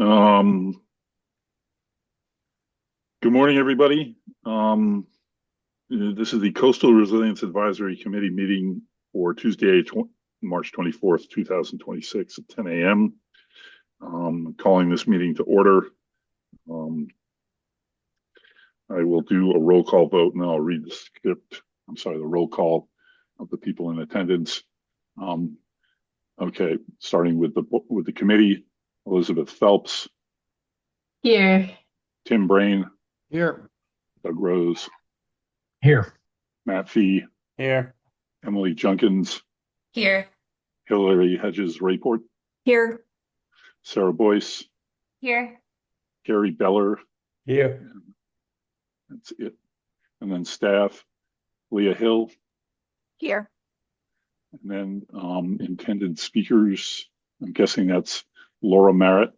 Um, Good morning, everybody. This is the Coastal Resilience Advisory Committee meeting for Tuesday, March 24th, 2026 at 10 a.m. Calling this meeting to order. I will do a roll call vote and then I'll read the script. I'm sorry, the roll call of the people in attendance. Okay, starting with the committee, Elizabeth Phelps, Here. Tim Brain, Here. Doug Rose, Here. Matt Fee, Here. Emily Junkins, Here. Hillary Hedges Rayport, Here. Sarah Boyce, Here. Gary Beller. Here. That's it. And then staff, Leah Hill, Here. and then intended speakers. I'm guessing that's Laura Merritt,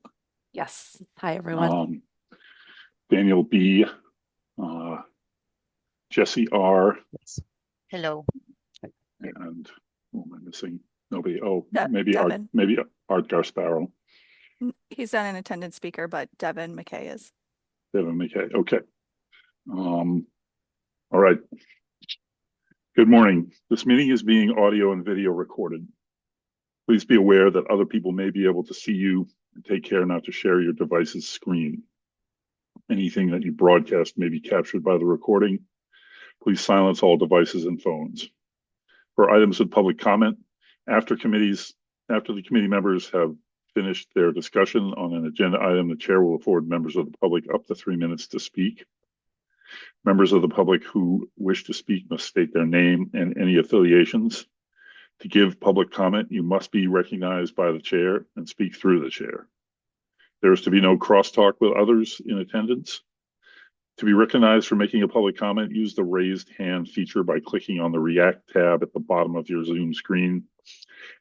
Yes. Hi, everyone. Daniel B, Jesse R, Hello. and who am I missing? Nobody. Oh, Devin. maybe Art Garsparrow. He's not an attendance speaker, but Devin McKay is. Devin McKay. Okay. All right. Good morning. This meeting is being audio and video recorded. Please be aware that other people may be able to see you, and take care not to share your device's screen. Anything that you broadcast may be captured by the recording. Please silence all devices and phones. For items with public comment, after the committee members have finished their discussion on an agenda item, the chair will afford members of the public up to 3 minutes to speak. Members of the public who wish to speak must state their name and any affiliations. To give public comment, you must be recognized by the chair and speak through the chair. There is to be no crosstalk with others in attendance. To be recognized for making a public comment, use the raised hand feature by clicking on the React tab at the bottom of your Zoom screen,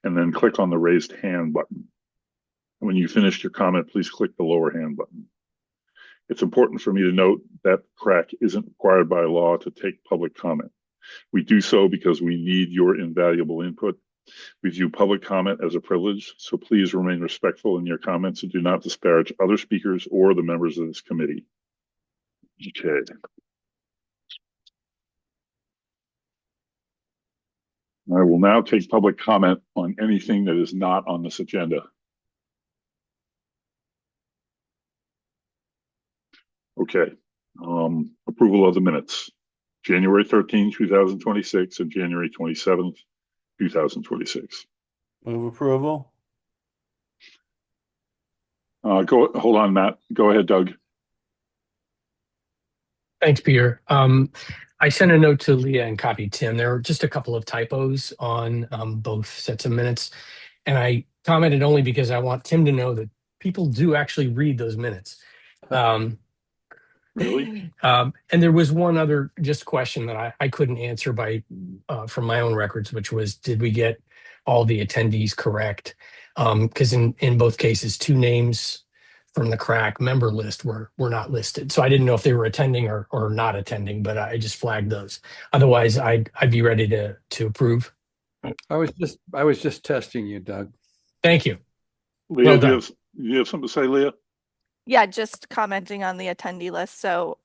and then click on the raised hand button. When you finish your comment, please click the lower hand button. It's important for me to note that CRAC isn't required by law to take public comment. We do so because we need your invaluable input. We view public comment as a privilege, so please remain respectful in your comments and do not disparage other speakers or the members of this committee. Okay. I will now take public comment on anything that is not on this agenda. Okay. Approval of the minutes. January 13, 2026 and January 27th, 2026. Move approval. Hold on, Matt. Go ahead, Doug. Thanks, Peter. I sent a note to Leah and copied Tim. There were just a couple of typos on both sets of minutes. And I commented only because I want Tim to know that people do actually read those minutes. Really? And there was one other just question that I couldn't answer from my own records, which was, did we get all the attendees correct? Because in both cases, two names from the CRAC member list were not listed. So I didn't know if they were attending or not attending, but I just flagged those. Otherwise, I'd be ready to approve. I was just testing you, Doug. Thank you. Leah, Well do you have something to say, Leah? Yeah, just commenting on the attendee list. So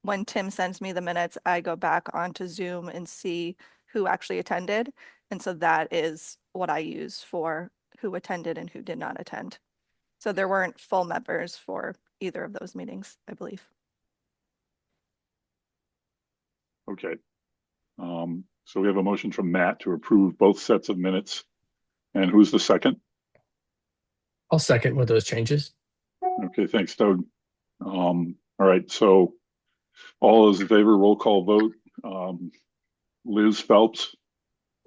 when Tim sends me the minutes, I go back onto Zoom and see who actually attended. And so that is what I use for who attended and who did not attend. So there weren't full members for either of those meetings, I believe. Okay. So we have a motion from Matt to approve both sets of minutes. And who's the second? I'll second with those changes. Okay, thanks, Doug. All right, so all those in favor, roll call vote. Liz Phelps,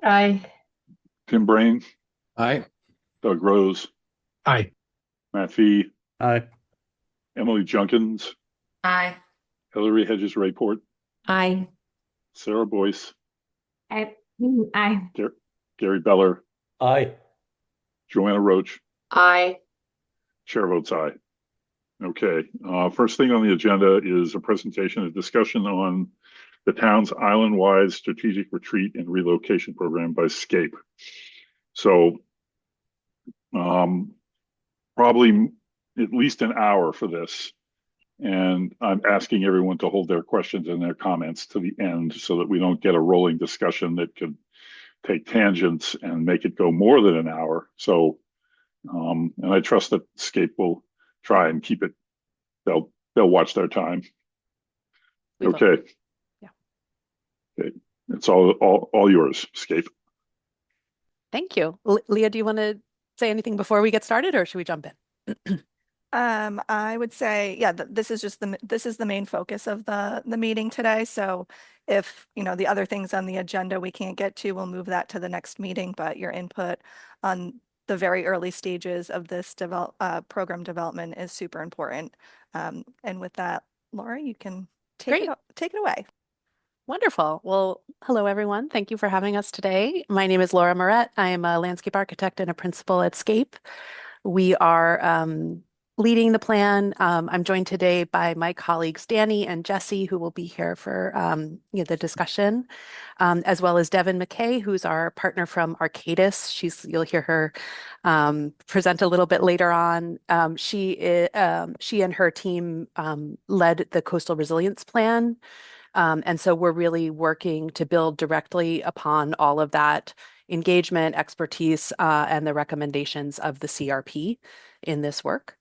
Aye. Tim Brain, Aye. Doug Rose, Aye. Matt Fee, Aye. Emily Junkins, Aye. Hillary Hedges Rayport, Aye. Sarah Boyce, Aye. Aye. Gary Beller, Aye. Joanna Roach. Aye. Chair votes aye. Okay, first thing on the agenda is a presentation, a discussion on the town's island-wide strategic retreat and relocation program by SCAPE. So probably at least an hour for this. And I'm asking everyone to hold their questions and their comments to the end so that we don't get a rolling discussion that could take tangents and make it go more than an hour. So, and I trust that Scape will try and keep it. They'll watch their time. We will. Okay. Yeah. Okay. It's all yours, Scape. Thank you. Leah, do you want to say anything before we get started, or should we jump in? I would say, yeah, this is just this is the main focus of the meeting today. So if, the other things on the agenda we can't get to, we'll move that to the next meeting, but your input on the very early stages of this program development is super important. And with that, Laura, you can take it away. Wonderful. Well, hello, everyone. Thank you for having us today. My name is Laura Moret. I am a landscape architect and a principal at Scape. We are leading the plan. I'm joined today by my colleagues, Danny and Jesse, who will be here for the discussion, as well as Devin McKay, who's our partner from Arcadis. You'll hear her present a little bit later on. She and her team led the Coastal Resilience Plan. And so we're really working to build directly upon all of that engagement, expertise, and the recommendations of the CRP in this work.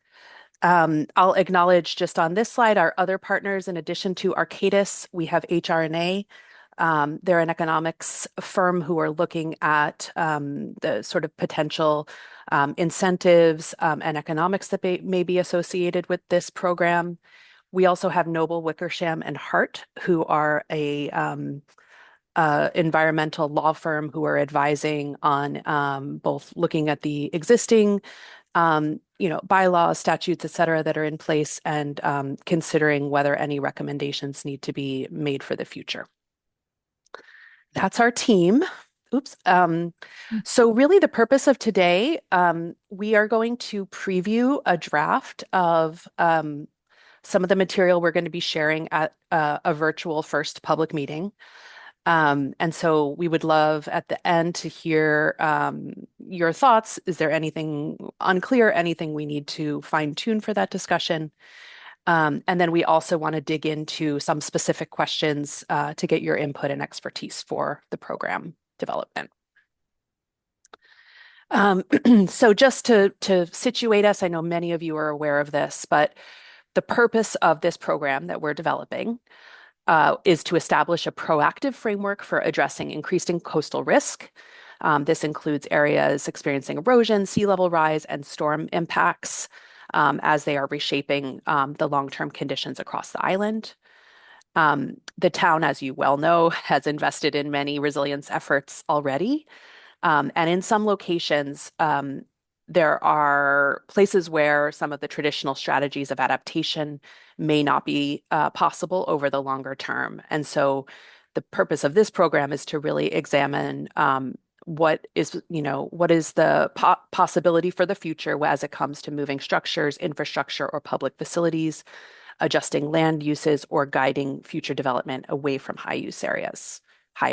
I'll acknowledge just on this slide our other partners. In addition to Arcadis, we have HRNA. They're an economics firm who are looking at the sort of potential incentives and economics that may be associated with this program. We also have Noble, Wickersham, and Hart, who are a environmental law firm who are advising on both looking at the existing, bylaws, statutes, et cetera, that are in place, and considering whether any recommendations need to be made for the future. That's our team. Oops. So really the purpose of today, we are going to preview a draft of some of the material we're going to be sharing at a virtual first public meeting. And so we would love at the end to hear your thoughts. Is there anything unclear, anything we need to fine tune for that discussion? And then we also want to dig into some specific questions to get your input and expertise for the program development. So just to situate us, I know many of you are aware of this, but the purpose of this program that we're developing is to establish a proactive framework for addressing increasing coastal risk. This includes areas experiencing erosion, sea level rise, and storm impacts as they are reshaping the long-term conditions across the island. The town, as you well know, has invested in many resilience efforts already. And in some locations, there are places where some of the traditional strategies of adaptation may not be possible over the longer term. And so the purpose of this program is to really examine what is the possibility for the future as it comes to moving structures, infrastructure, or public facilities, adjusting land uses, or guiding future development away from high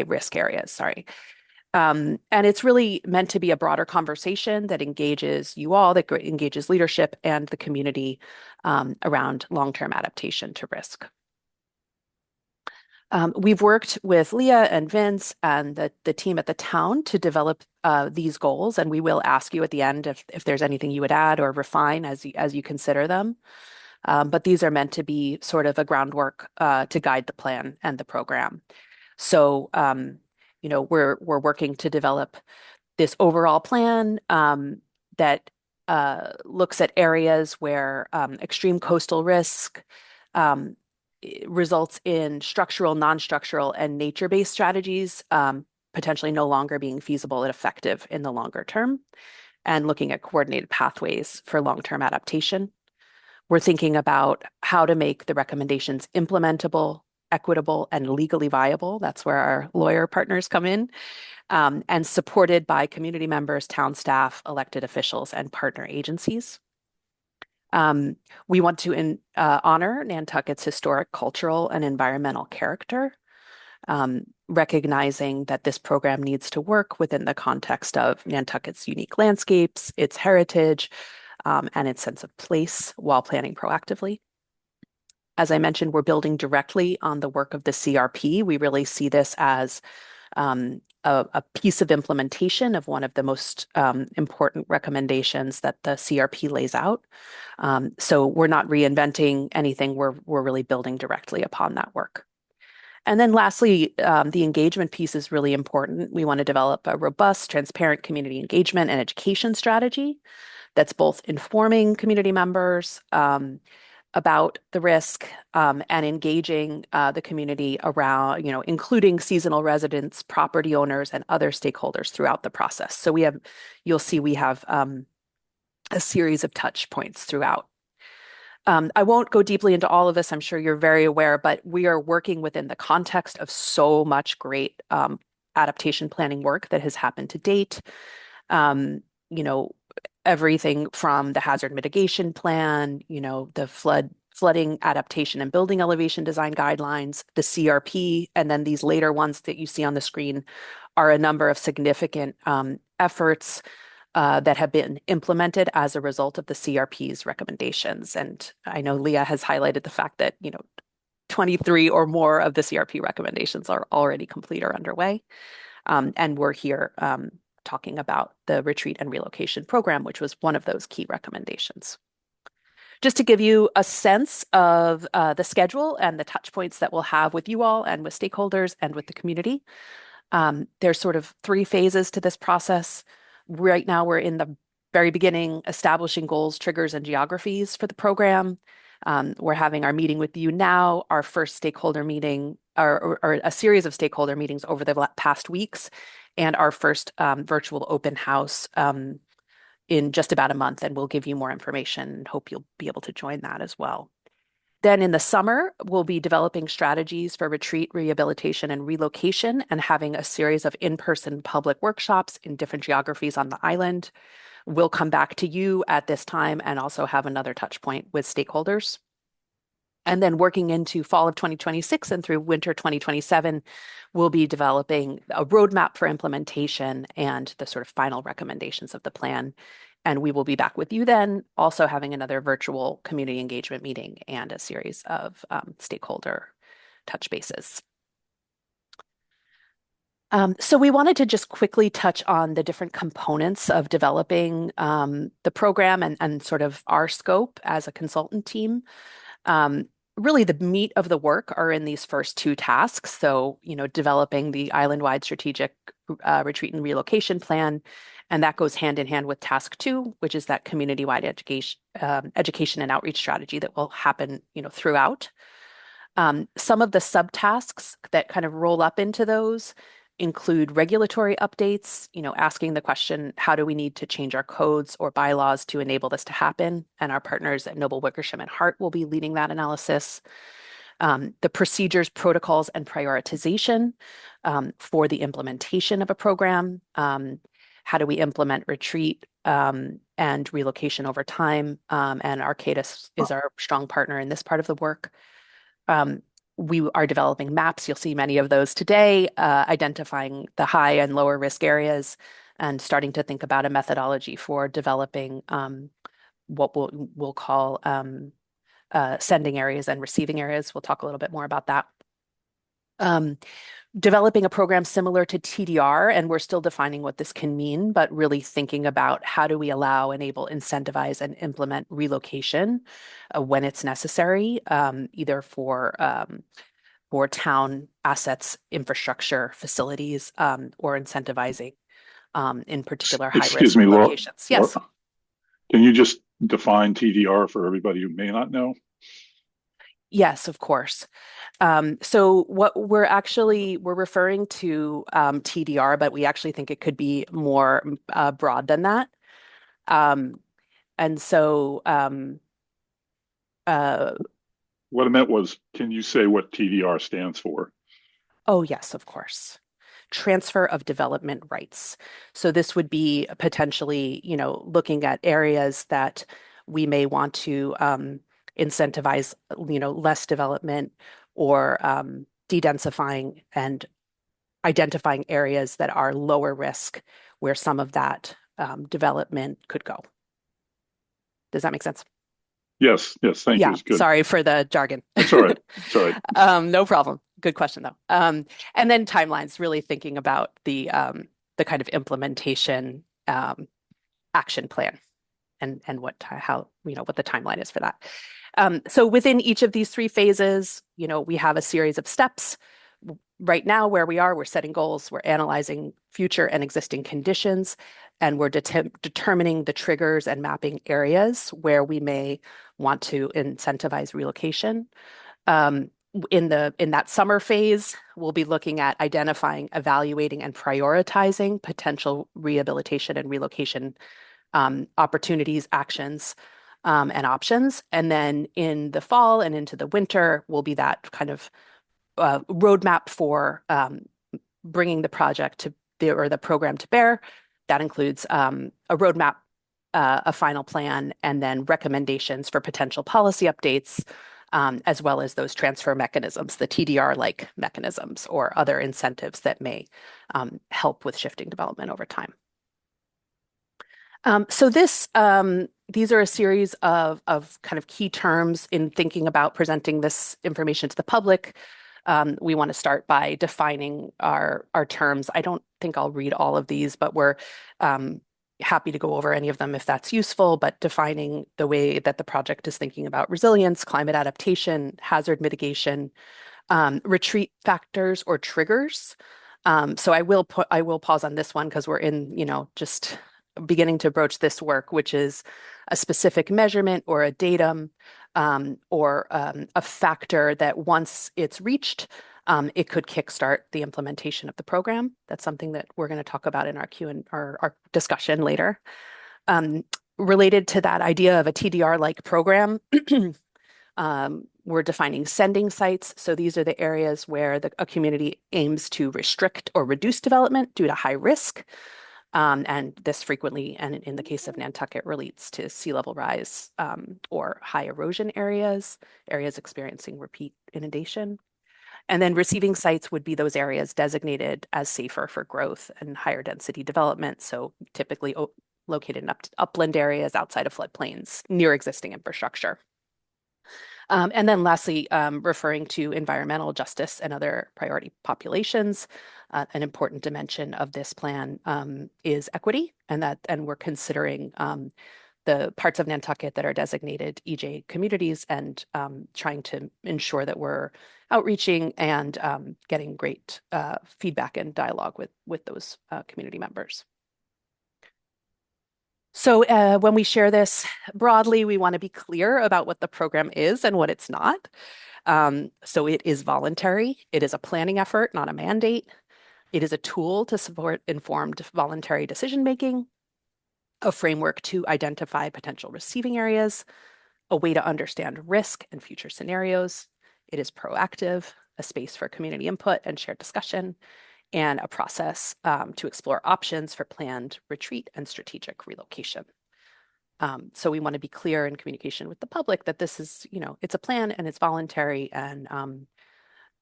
risk areas, sorry. And it's really meant to be a broader conversation that engages you all, that engages leadership and the community around long-term adaptation to risk. We've worked with Leah and Vince and the team at the town to develop these goals, and we will ask you at the end if there's anything you would add or refine as you consider them. But these are meant to be sort of a groundwork to guide the plan and the program. So we're working to develop this overall plan that looks at areas where extreme coastal risk results in structural, non-structural, and nature-based strategies potentially no longer being feasible and effective in the longer term, and looking at coordinated pathways for long-term adaptation. We're thinking about how to make the recommendations implementable, equitable, and legally viable. That's where our lawyer partners come in, and supported by community members, town staff, elected officials, and partner agencies. We want to honor Nantucket's historic, cultural, and environmental character, recognizing that this program needs to work within the context of Nantucket's unique landscapes, its heritage, and its sense of place while planning proactively. As I mentioned, we're building directly on the work of the CRP. We really see this as a piece of implementation of one of the most important recommendations that the CRP lays out. So we're not reinventing anything. We're really building directly upon that work. And then lastly, the engagement piece is really important. We want to develop a robust, transparent community engagement and education strategy that's both informing community members about the risk and engaging the community around, including seasonal residents, property owners, and other stakeholders throughout the process. So you'll see we have a series of touch points throughout. I won't go deeply into all of this. I'm sure you're very aware, but we are working within the context of so much great adaptation planning work that has happened to date. Everything from the hazard mitigation plan, the flooding adaptation and building elevation design guidelines, the CRP, and then these later ones that you see on the screen are a number of significant efforts that have been implemented as a result of the CRP's recommendations. And I know Leah has highlighted the fact that, 23 or more of the CRP recommendations are already complete or underway. And we're here talking about the retreat and relocation program, which was one of those key recommendations. Just to give you a sense of the schedule and the touch points that we'll have with you all and with stakeholders and with the community, there's sort of 3 phases to this process. Right now, we're in the very beginning, establishing goals, triggers, and geographies for the program. We're having our meeting with you now, our first stakeholder meeting, or a series of stakeholder meetings over the past weeks, and our first virtual open house in just about a month, and we'll give you more information and hope you'll be able to join that as well. Then in the summer, we'll be developing strategies for retreat, rehabilitation, and relocation, and having a series of in-person public workshops in different geographies on the island. We'll come back to you at this time and also have another touch point with stakeholders. And then working into fall of 2026 and through winter 2027, we'll be developing a roadmap for implementation and the sort of final recommendations of the plan. And we will be back with you then, also having another virtual community engagement meeting and a series of stakeholder touch bases. So we wanted to just quickly touch on the different components of developing the program and sort of our scope as a consultant team. Really, the meat of the work are in these first 2 tasks. So, developing the island-wide strategic retreat and relocation plan, and that goes hand in hand with task 2, which is that community-wide education and outreach strategy that will happen, throughout. Some of the subtasks that kind of roll up into those include regulatory updates, asking the question, how do we need to change our codes or bylaws to enable this to happen? And our partners at Noble Wickersham and Hart will be leading that analysis. The procedures, protocols, and prioritization for the implementation of a program. How do we implement retreat and relocation over time? And Arcadis is our strong partner in this part of the work. We are developing maps. You'll see many of those today, identifying the high and lower risk areas and starting to think about a methodology for developing what we'll call sending areas and receiving areas. We'll talk a little bit more about that. Developing a program similar to TDR, and we're still defining what this can mean, but really thinking about how do we allow, enable, incentivize, and implement relocation when it's necessary, either for town assets, infrastructure, facilities, or incentivizing in particular high-risk locations. Yes. Can you just define TDR for everybody who may not know? Yes, of course. So what we're referring to TDR, but we actually think it could be more broad than that. And so what I meant was, can you say what TDR stands for? Oh, yes, of course. Transfer of development rights. So this would be potentially, looking at areas that we may want to incentivize, less development or de-densifying and identifying areas that are lower risk where some of that development could go. Does that make sense? Yes, thank you. Yeah, It's good. sorry for the jargon. It's all right. It's all right. No problem. Good question though. And then timelines, really thinking about the kind of implementation action plan and what the timeline is for that. So within each of these three phases, we have a series of steps. Right now, where we are, we're setting goals, we're analyzing future and existing conditions, and we're determining the triggers and mapping areas where we may want to incentivize relocation. In that summer phase, we'll be looking at identifying, evaluating, and prioritizing potential rehabilitation and relocation opportunities, actions, and options. And then in the fall and into the winter will be that kind of roadmap for bringing the project or the program to bear. That includes a roadmap, a final plan, and then recommendations for potential policy updates, as well as those transfer mechanisms, the TDR-like mechanisms or other incentives that may help with shifting development over time. So these are a series of kind of key terms in thinking about presenting this information to the public. We want to start by defining our terms. I don't think I'll read all of these, but we're happy to go over any of them if that's useful, but defining the way that the project is thinking about resilience, climate adaptation, hazard mitigation, retreat factors or triggers. So I will pause on this one because we're in, just beginning to broach this work, which is a specific measurement or a datum or a factor that once it's reached, it could kickstart the implementation of the program. That's something that we're going to talk about in our discussion later. Related to that idea of a TDR-like program, we're defining sending sites. So these are the areas where a community aims to restrict or reduce development due to high risk. And this frequently, and in the case of Nantucket, relates to sea level rise or high erosion areas experiencing repeat inundation. And then receiving sites would be those areas designated as safer for growth and higher density development. So typically located in upland areas outside of floodplains near existing infrastructure. And then lastly, referring to environmental justice and other priority populations. An important dimension of this plan is equity, and we're considering the parts of Nantucket that are designated EJ communities and trying to ensure that we're outreaching and getting great feedback and dialogue with those community members. So when we share this broadly, we want to be clear about what the program is and what it's not. So it is voluntary. It is a planning effort, not a mandate. It is a tool to support informed voluntary decision-making, a framework to identify potential receiving areas, a way to understand risk and future scenarios. It is proactive, a space for community input and shared discussion, and a process to explore options for planned retreat and strategic relocation. So we want to be clear in communication with the public that this is, it's a plan and it's voluntary and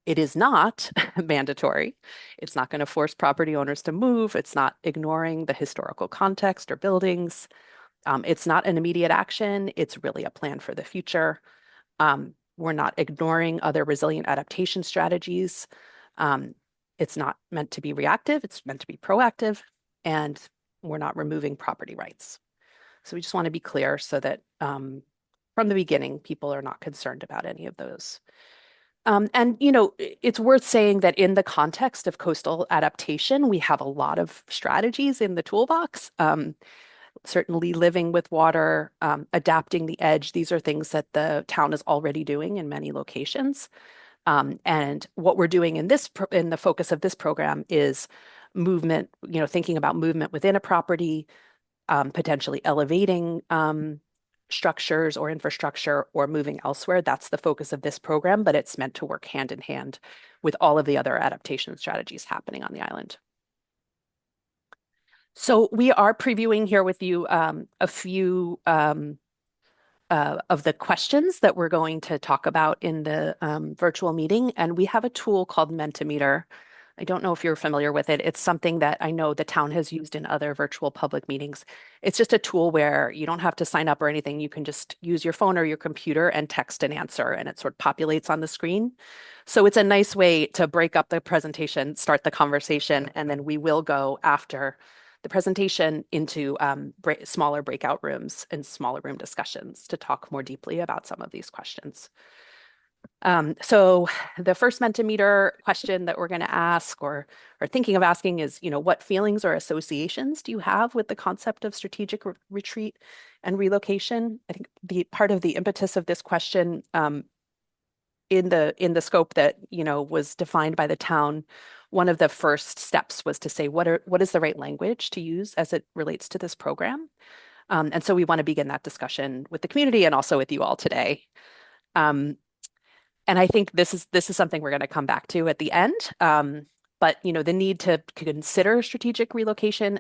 it is not mandatory. It's not going to force property owners to move. It's not ignoring the historical context or buildings. It's not an immediate action. It's really a plan for the future. We're not ignoring other resilient adaptation strategies. It's not meant to be reactive. It's meant to be proactive. And we're not removing property rights. So we just want to be clear so that from the beginning, people are not concerned about any of those. And, it's worth saying that in the context of coastal adaptation, we have a lot of strategies in the toolbox. Certainly living with water, adapting the edge. These are things that the town is already doing in many locations. And what we're doing in the focus of this program is movement, thinking about movement within a property, potentially elevating structures or infrastructure or moving elsewhere. That's the focus of this program, but it's meant to work hand in hand with all of the other adaptation strategies happening on the island. So we are previewing here with you a few of the questions that we're going to talk about in the virtual meeting. And we have a tool called Mentimeter I don't know if you're familiar with it. It's something that I know the town has used in other virtual public meetings. It's just a tool where you don't have to sign up or anything. You can just use your phone or your computer and text an answer, and it sort of populates on the screen. So it's a nice way to break up the presentation, start the conversation, and then we will go after the presentation into smaller breakout rooms and smaller room discussions to talk more deeply about some of these questions. So the first Mentimeter question that we're going to ask or thinking of asking is, what feelings or associations do you have with the concept of strategic retreat and relocation? I think the part of the impetus of this question in the scope that was defined by the town, one of the first steps was to say what is the right language to use as it relates to this program, and so we want to begin that discussion with the community and also with you all today. And I think this is something we're going to come back to at the end. But the need to consider strategic relocation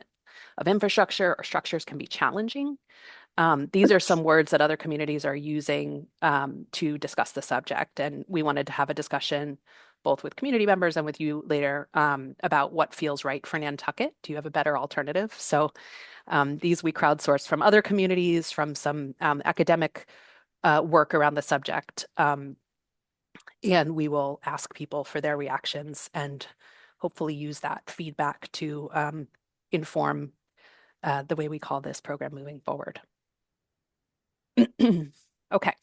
of infrastructure or structures can be challenging. These are some words that other communities are using to discuss the subject. And we wanted to have a discussion both with community members and with you later about what feels right for Nantucket. Do you have a better alternative? So these we crowdsourced from other communities, from some academic work around the subject. And we will ask people for their reactions and hopefully use that feedback to inform the way we call this program moving forward. Okay,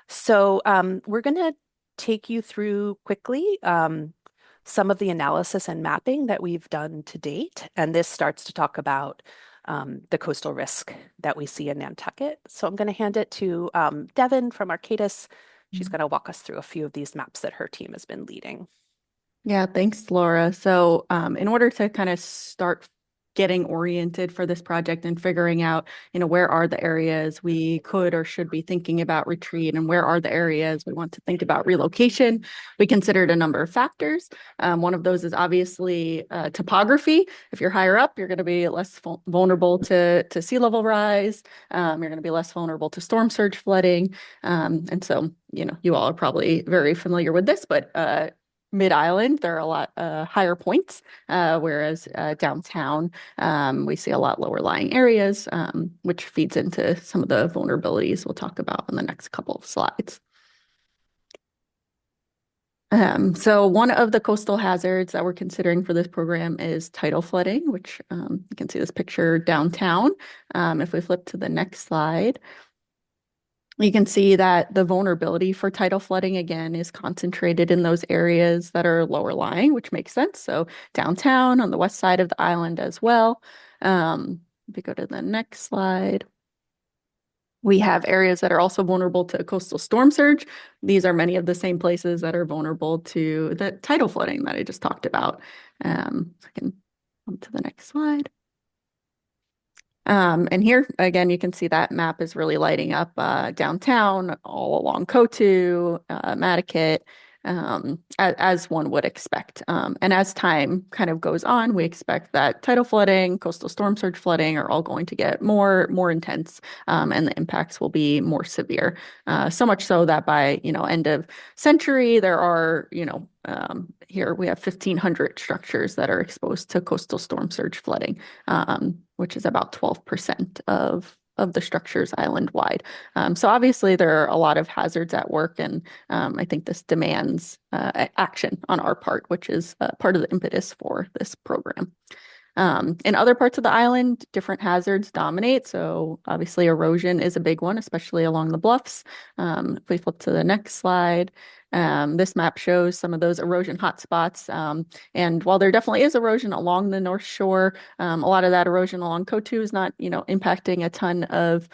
so we're going to take you through quickly some of the analysis and mapping that we've done to date. And this starts to talk about the coastal risk that we see in Nantucket. So I'm going to hand it to Devin from Arcadis. She's going to walk us through a few of these maps that her team has been leading. Yeah, thanks, Laura. So in order to kind of start getting oriented for this project and figuring out, where are the areas we could or should be thinking about retreat and where are the areas we want to think about relocation, we considered a number of factors. One of those is obviously topography. If you're higher up, you're going to be less vulnerable to sea level rise. You're going to be less vulnerable to storm surge flooding. And so, you all are probably very familiar with this, but Mid-Island, there are a lot higher points, whereas downtown, we see a lot lower lying areas, which feeds into some of the vulnerabilities we'll talk about in the next couple of slides. So one of the coastal hazards that we're considering for this program is tidal flooding, which you can see this picture downtown. If we flip to the next slide, you can see that the vulnerability for tidal flooding, again, is concentrated in those areas that are lower lying, which makes sense. So downtown, on the west side of the island as well. If we go to the next slide, we have areas that are also vulnerable to coastal storm surge. These are many of the same places that are vulnerable to the tidal flooding that I just talked about. So I can come to the next slide. And here, again, you can see that map is really lighting up downtown, all along Coatue, Madaket, as one would expect. And as time kind of goes on, we expect that tidal flooding, coastal storm surge flooding are all going to get more intense, and the impacts will be more severe. So much so that by, end of century, there are, here we have 1,500 structures that are exposed to coastal storm surge flooding, which is about 12% of the structures island-wide. So obviously there are a lot of hazards at work, and I think this demands action on our part, which is part of the impetus for this program. In other parts of the island, different hazards dominate. So obviously erosion is a big one, especially along the bluffs. If we flip to the next slide, this map shows some of those erosion hotspots. And while there definitely is erosion along the North Shore, a lot of that erosion along Coatue is not, impacting a ton of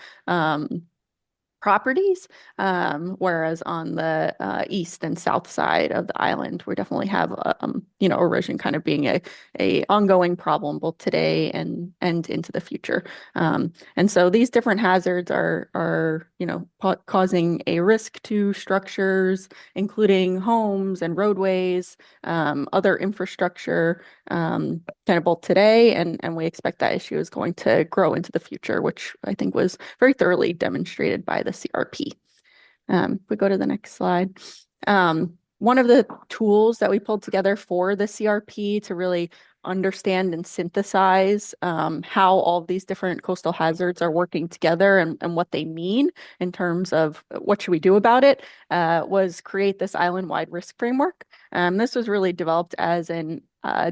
properties, whereas on the east and south side of the island, we definitely have erosion kind of being a ongoing problem both today and into the future. And so these different hazards are causing a risk to structures, including homes and roadways, other infrastructure, kind of both today and we expect that issue is going to grow into the future, which I think was very thoroughly demonstrated by the CRP. If we go to the next slide. one of the tools that we pulled together for the CRP to really understand and synthesize how all of these different coastal hazards are working together and what they mean in terms of what should we do about it was create this island-wide risk framework. This was really developed as an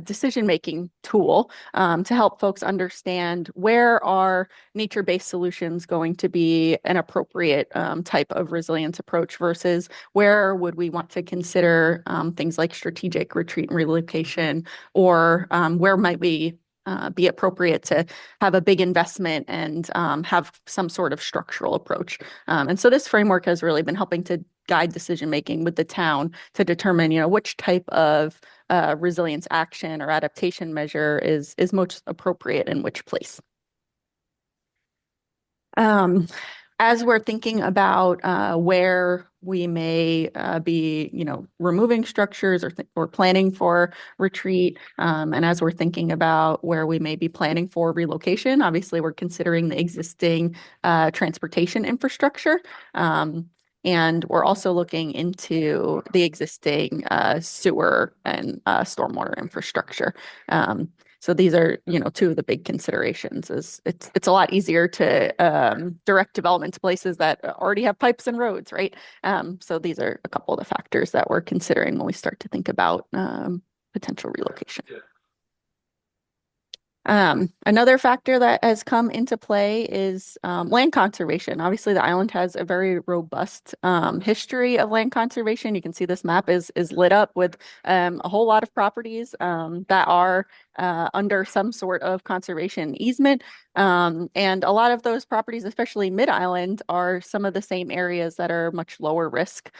decision-making tool to help folks understand where are nature-based solutions going to be an appropriate type of resilience approach versus where would we want to consider things like strategic retreat and relocation, or where might we be appropriate to have a big investment and have some sort of structural approach. And so this framework has really been helping to guide decision making with the town to determine, which type of resilience action or adaptation measure is most appropriate in which place. As we're thinking about where we may be, removing structures or planning for retreat, and as we're thinking about where we may be planning for relocation, obviously we're considering the existing transportation infrastructure. And we're also looking into the existing sewer and stormwater infrastructure. So these are, two of the big considerations. Is it's a lot easier to direct development to places that already have pipes and roads, right? So these are a couple of the factors that we're considering when we start to think about potential relocation. Another factor that has come into play is land conservation. Obviously, the island has a very robust history of land conservation. You can see this map is lit up with a whole lot of properties that are under some sort of conservation easement. And a lot of those properties, especially mid-island, are some of the same areas that are much lower risk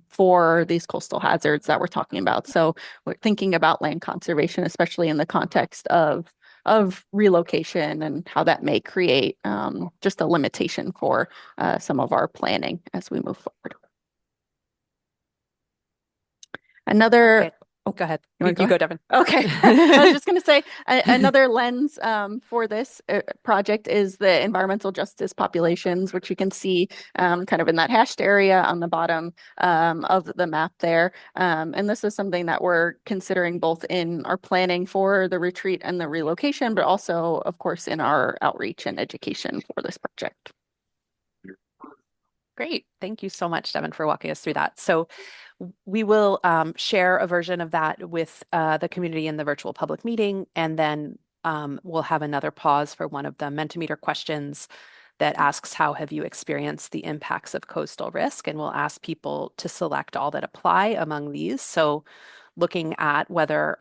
for these coastal hazards that we're talking about. So we're thinking about land conservation, especially in the context of relocation and how that may create just a limitation for some of our planning as we move forward. Another. Okay. Oh, go ahead. You You go, Devin. Okay. I was just going to say another lens for this project is the environmental justice populations, which you can see kind of in that hashed area on the bottom of the map there. And this is something that we're considering both in our planning for the retreat and the relocation, but also, of course, in our outreach and education for this project. Great. Thank you so much, Devin, for walking us through that. So we will share a version of that with the community in the virtual public meeting, and then we'll have another pause for one of the Mentimeter questions that asks, how have you experienced the impacts of coastal risk? And we'll ask people to select all that apply among these. So looking at whether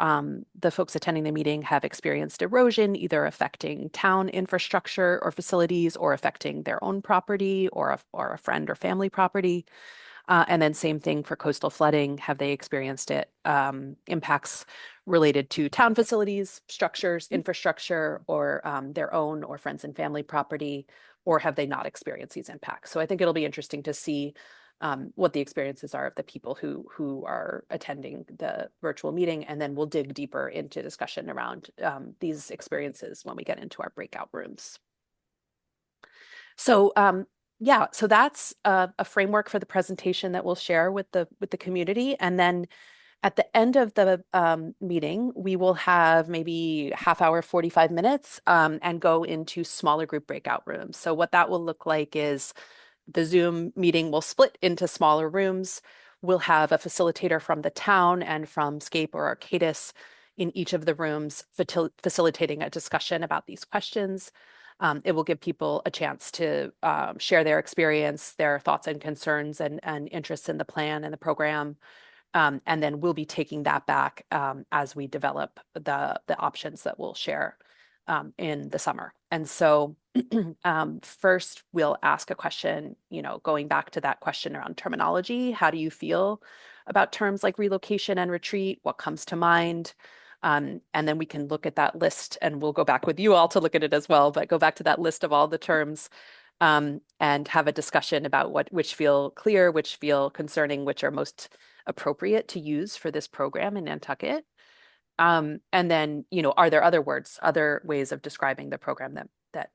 the folks attending the meeting have experienced erosion, either affecting town infrastructure or facilities, or affecting their own property or a friend or family property. And then same thing for coastal flooding. Have they experienced it? Impacts related to town facilities, structures, infrastructure, or their own or friends and family property, or have they not experienced these impacts? So I think it'll be interesting to see what the experiences are of the people who are attending the virtual meeting, and then we'll dig deeper into discussion around these experiences when we get into our breakout rooms. So yeah, so that's a framework for the presentation that we'll share with the community, and then at the end of the meeting, we will have maybe half hour, 45 minutes, and go into smaller group breakout rooms. So what that will look like is the Zoom meeting will split into smaller rooms. We'll have a facilitator from the town and from Scape or Arcadis in each of the rooms facilitating a discussion about these questions. It will give people a chance to share their experience, their thoughts and concerns and interests in the plan and the program. And then we'll be taking that back as we develop the options that we'll share in the summer. And so first we'll ask a question, going back to that question around terminology. How do you feel about terms like relocation and retreat? What comes to mind? And then we can look at that list, and we'll go back with you all to look at it as well, but go back to that list of all the terms and have a discussion about which feel clear, which feel concerning, which are most appropriate to use for this program in Nantucket. And then, are there other words, other ways of describing the program that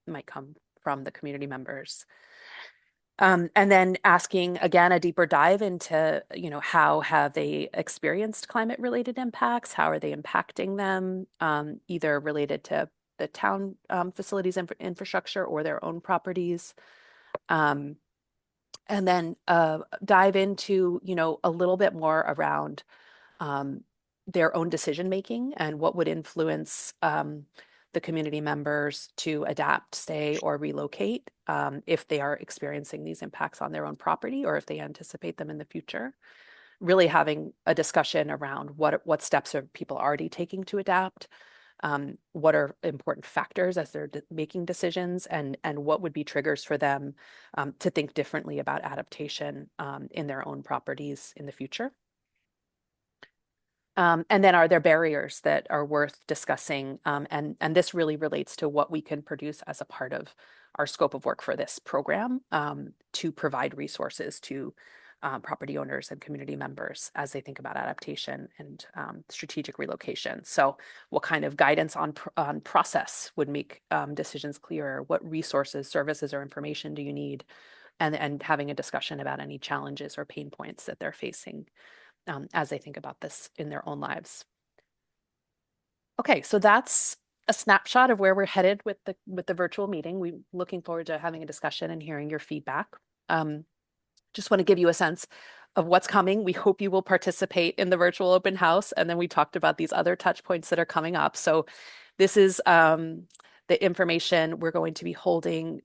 might come from the community members? And then asking again a deeper dive into, how have they experienced climate related impacts? How are they impacting them, either related to the town facilities infrastructure or their own properties. And then dive into, a little bit more around their own decision making and what would influence the community members to adapt, stay, or relocate if they are experiencing these impacts on their own property or if they anticipate them in the future. Really having a discussion around what steps are people already taking to adapt, what are important factors as they're making decisions, and what would be triggers for them to think differently about adaptation in their own properties in the future. And then are there barriers that are worth discussing? And this really relates to what we can produce as a part of our scope of work for this program to provide resources to property owners and community members as they think about adaptation and strategic relocation. So what kind of guidance on process would make decisions clearer? What resources, services, or information do you need? And having a discussion about any challenges or pain points that they're facing as they think about this in their own lives. Okay, so that's a snapshot of where we're headed with the virtual meeting. We're looking forward to having a discussion and hearing your feedback. Just want to give you a sense of what's coming. We hope you will participate in the virtual open house. And then we talked about these other touch points that are coming up. So this is the information. We're going to be holding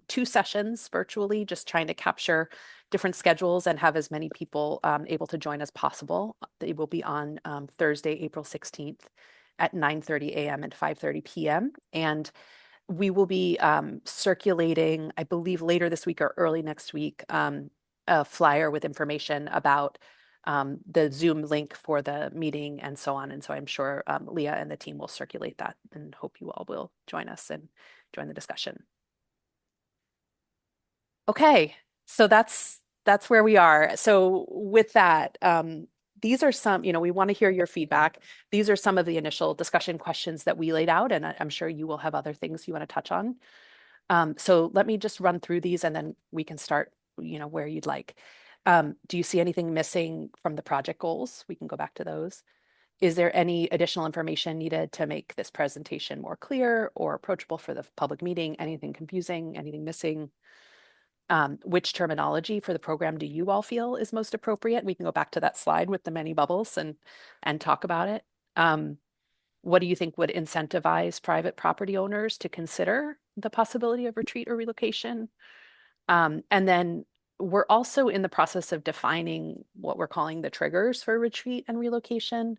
2 sessions virtually, just trying to capture different schedules and have as many people able to join as possible. They will be on Thursday, April 16th at 9:30 a.m. and 5:30 p.m. And we will be circulating, I believe later this week or early next week, a flyer with information about the Zoom link for the meeting and so on. And so I'm sure Leah and the team will circulate that and hope you all will join us and join the discussion. Okay, so that's where we are. So with that, these are some, we want to hear your feedback. These are some of the initial discussion questions that we laid out, and I'm sure you will have other things you want to touch on. So let me just run through these and then we can start, where you'd like. Do you see anything missing from the project goals? We can go back to those. Is there any additional information needed to make this presentation more clear or approachable for the public meeting? Anything confusing, anything missing? Which terminology for the program do you all feel is most appropriate? We can go back to that slide with the many bubbles and talk about it. What do you think would incentivize private property owners to consider the possibility of retreat or relocation? And then we're also in the process of defining what we're calling the triggers for retreat and relocation.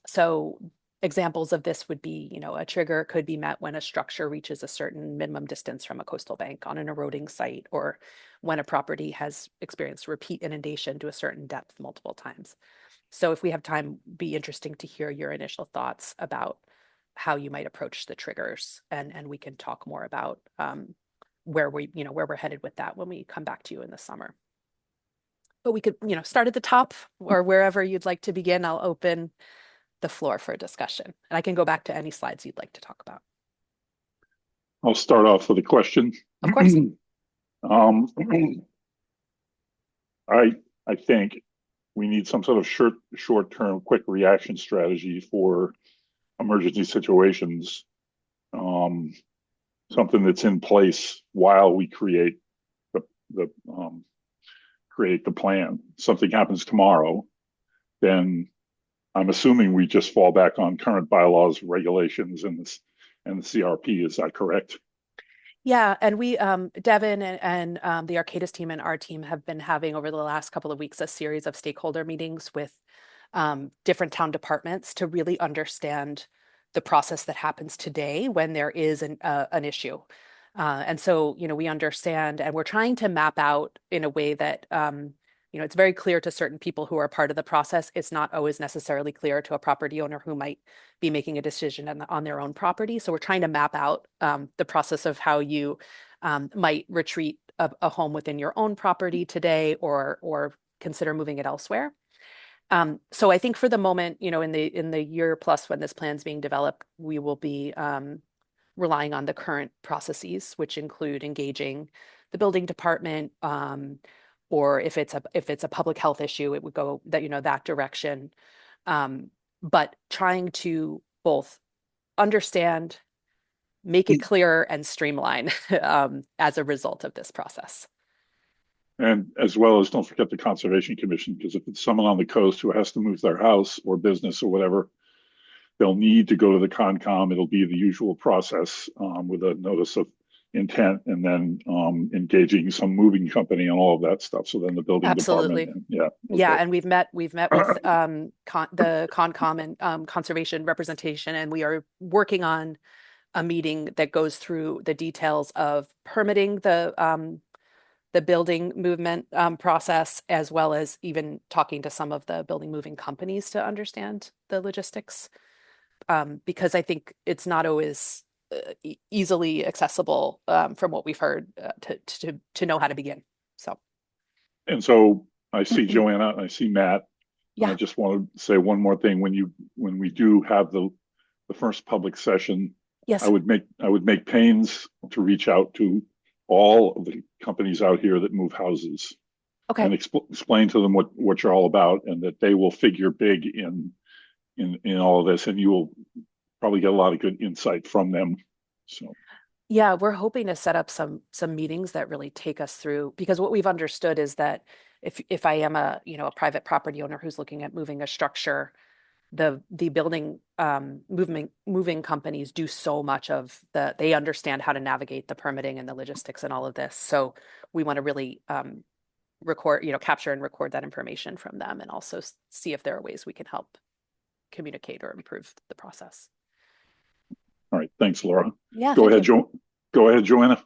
So examples of this would be, a trigger could be met when a structure reaches a certain minimum distance from a coastal bank on an eroding site, or when a property has experienced repeat inundation to a certain depth multiple times. So if we have time, be interesting to hear your initial thoughts about how you might approach the triggers, and we can talk more about where we're headed with that when we come back to you in the summer. But we could, start at the top or wherever you'd like to begin. I'll open the floor for discussion, and I can go back to any slides you'd like to talk about. I'll start off with a question. Of course. I think we need some sort of short-term quick reaction strategy for emergency situations. Something that's in place while we create the plan. Something happens tomorrow, then I'm assuming we just fall back on current bylaws, regulations, and the CRP. Is that correct? Yeah, and we, Devin and the Arcadis team and our team have been having over the last couple of weeks a series of stakeholder meetings with different town departments to really understand the process that happens today when there is an issue. And so, we understand, and we're trying to map out in a way that it's very clear to certain people who are part of the process. It's not always necessarily clear to a property owner who might be making a decision on their own property. So we're trying to map out the process of how you might retreat a home within your own property today, or consider moving it elsewhere. So I think for the moment, in the year plus when this plan is being developed, we will be relying on the current processes, which include engaging the building department, or if it's a public health issue, it would go that, that direction. But trying to both understand, make it clear, and streamline as a result of this process. And as well as, don't forget the Conservation Commission, because if it's someone on the coast who has to move their house or business or whatever, they'll need to go to the Concom. It'll be the usual process with a notice of intent, and then engaging some moving company and all of that stuff. So then the building Absolutely. department, yeah. Yeah, okay. and we've met with the Concom and conservation representation, and we are working on a meeting that goes through the details of permitting the building movement process, as well as even talking to some of the building moving companies to understand the logistics, because I think it's not always easily accessible from what we've heard to know how to begin. So. And so I see Joanna and I see Matt. Yeah. I just want to say one more thing. When we do have the first public session, Yes. I would make pains to reach out to all of the companies out here that move houses, Okay. and explain to them what you're all about, and that they will figure big in all of this, and you will probably get a lot of good insight from them. So. Yeah, we're hoping to set up some meetings that really take us through, because what we've understood is that if I am a private property owner who's looking at moving a structure, the building moving companies do so much of they understand how to navigate the permitting and the logistics and all of this. So we want to really capture and record that information from them, and also see if there are ways we can help communicate or improve the process. All right, thanks, Laura. Yeah. Go ahead, Go ahead, Joanna.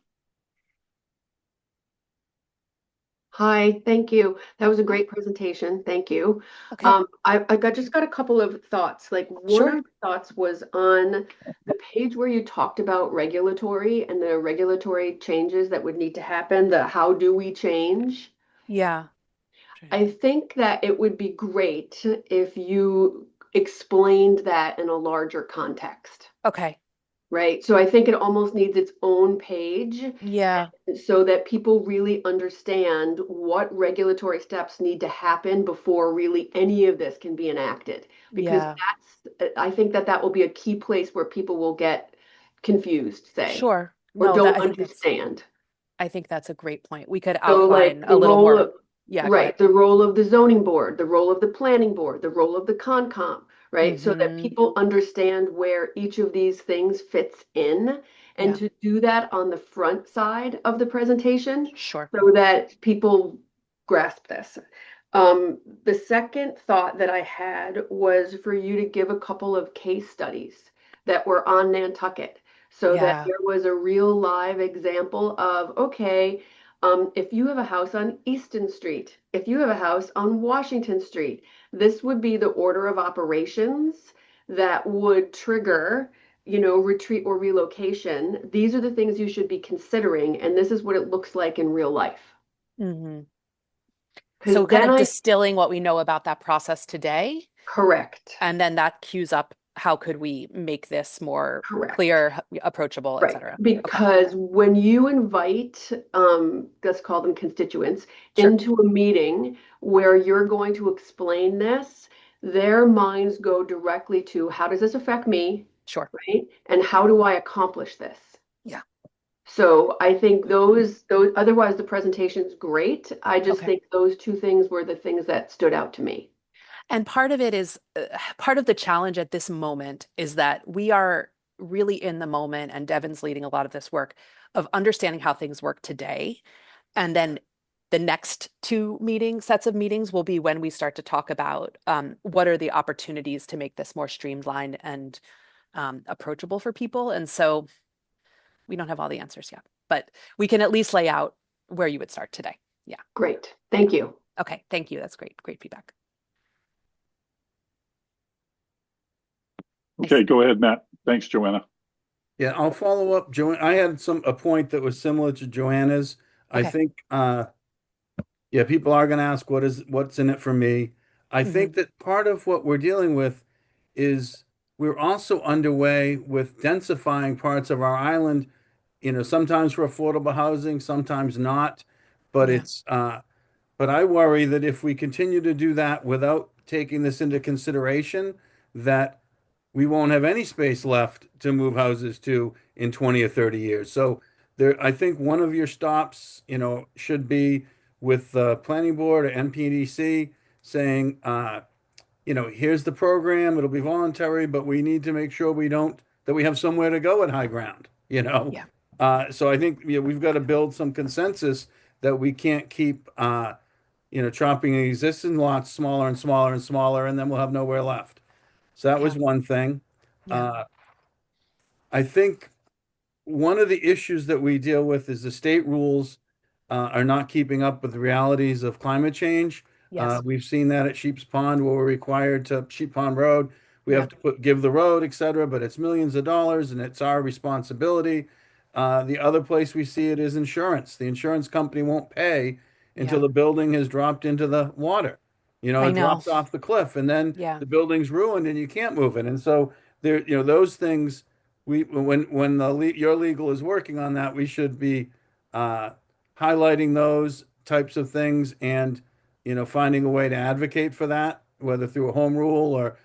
Hi, thank you. That was a great presentation. Thank you. Okay. I just got a couple of thoughts. Like, one Sure. of the thoughts was on the page where you talked about regulatory and the regulatory changes that would need to happen, the how do we change? Yeah. I think that it would be great if you explained that in a larger context, Okay. right? So I think it almost needs its own page, Yeah. so that people really understand what regulatory steps need to happen before really any of this can be enacted. Because Yeah. I think that will be a key place where people will get confused, say, Sure. or No, don't I think understand. I think that's a great point. We could So, like, outline the a little role more. of, Yeah, go right, ahead. the role of the zoning board, the role of the planning board, the role of the Concom, right? So that Mhm. people understand where each of these things fits in, and Yeah. to do that on the front side of the presentation, Sure. so that people grasp this. The second thought that I had was for you to give a couple of case studies that were on Nantucket, so that Yeah. there was a real live example of, okay, if you have a house on Easton Street, if you have a house on Washington Street, this would be the order of operations that would trigger, retreat or relocation. These are the things you should be considering, and this is what it looks like in real life. Mhm. Because So kind then of distilling what we know about that process today, correct, and then that cues up how could we make this more correct. clear, approachable, Right, etc. Okay. because when you invite, let's call them constituents, Sure. into a meeting where you're going to explain this, their minds go directly to, how does this affect me, Sure. right? And how do I accomplish this? Yeah. So I think those, otherwise the presentation's great. I just Okay. think those two things were the things that stood out to me. And part of it is part of the challenge at this moment is that we are really in the moment, and Devin's leading a lot of this work of understanding how things work today. And then the next two sets of meetings will be when we start to talk about what are the opportunities to make this more streamlined and approachable for people. And so we don't have all the answers yet, but we can at least lay out where you would start today. Yeah. Great. Thank you. Okay. Thank you. That's great. Great feedback. Okay, go ahead, Matt. Thanks, Joanna. Yeah, I'll follow up. I had a point that was similar to Joanna's. I Okay. think, yeah, people are going to ask what's in it for me. I think that part of what we're dealing with is we're also underway with densifying parts of our island sometimes for affordable housing, sometimes not. But Yeah. but I worry that if we continue to do that without taking this into consideration, that we won't have any space left to move houses to in 20 or 30 years. So I think one of your stops, should be with the planning board or NPDC saying, here's the program, it'll be voluntary, but we need to make sure that we have somewhere to go at high ground, Yeah. So I think, we've got to build some consensus that we can't keep, chopping existing lots smaller and smaller and smaller, and then we'll have nowhere left. So that was Yeah. one thing. Yeah. I think one of the issues that we deal with is the state rules are not keeping up with the realities of climate change. Yes. We've seen that at Sheep's Pond, where we're required to Sheep Pond Road. We have to give the road, et cetera, but it's millions of dollars and it's our responsibility. The other place we see it is insurance. The insurance company won't pay until Yeah. the building has dropped into the water. I It know. drops off the cliff, and then Yeah. the building's ruined and you can't move it. And so there, those things, when your legal is working on that, we should be highlighting those types of things and, finding a way to advocate for that, whether through a home rule or,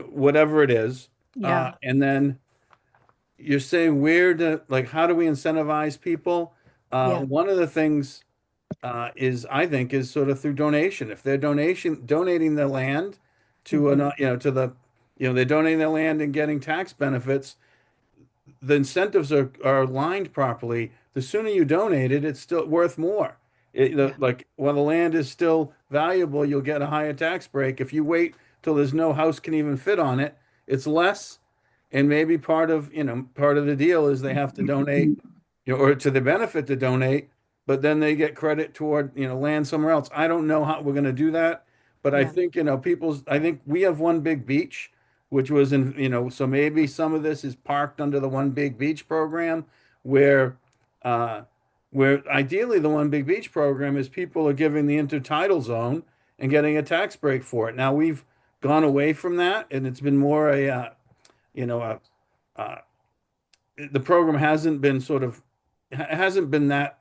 whatever it is. Yeah. And then you're saying how do we incentivize people? Yeah. One of the things I think is sort of through donation. If they're donating their land to they're donating their land and getting tax benefits, the incentives are aligned properly. The sooner you donate it, it's still worth more. Like while the land is still valuable, you'll get a higher tax break. If you wait till there's no house can even fit on it, it's less. And maybe part of the deal is they have to donate, or to the benefit to donate, but then they get credit toward, land somewhere else. I don't know how we're going to do that, but I Yeah. think, I think we have one big beach, which was so maybe some of this is parked under the One Big Beach program, where ideally the One Big Beach program is people are giving the intertidal zone and getting a tax break for it. Now we've gone away from that, and it's been more the program hasn't been that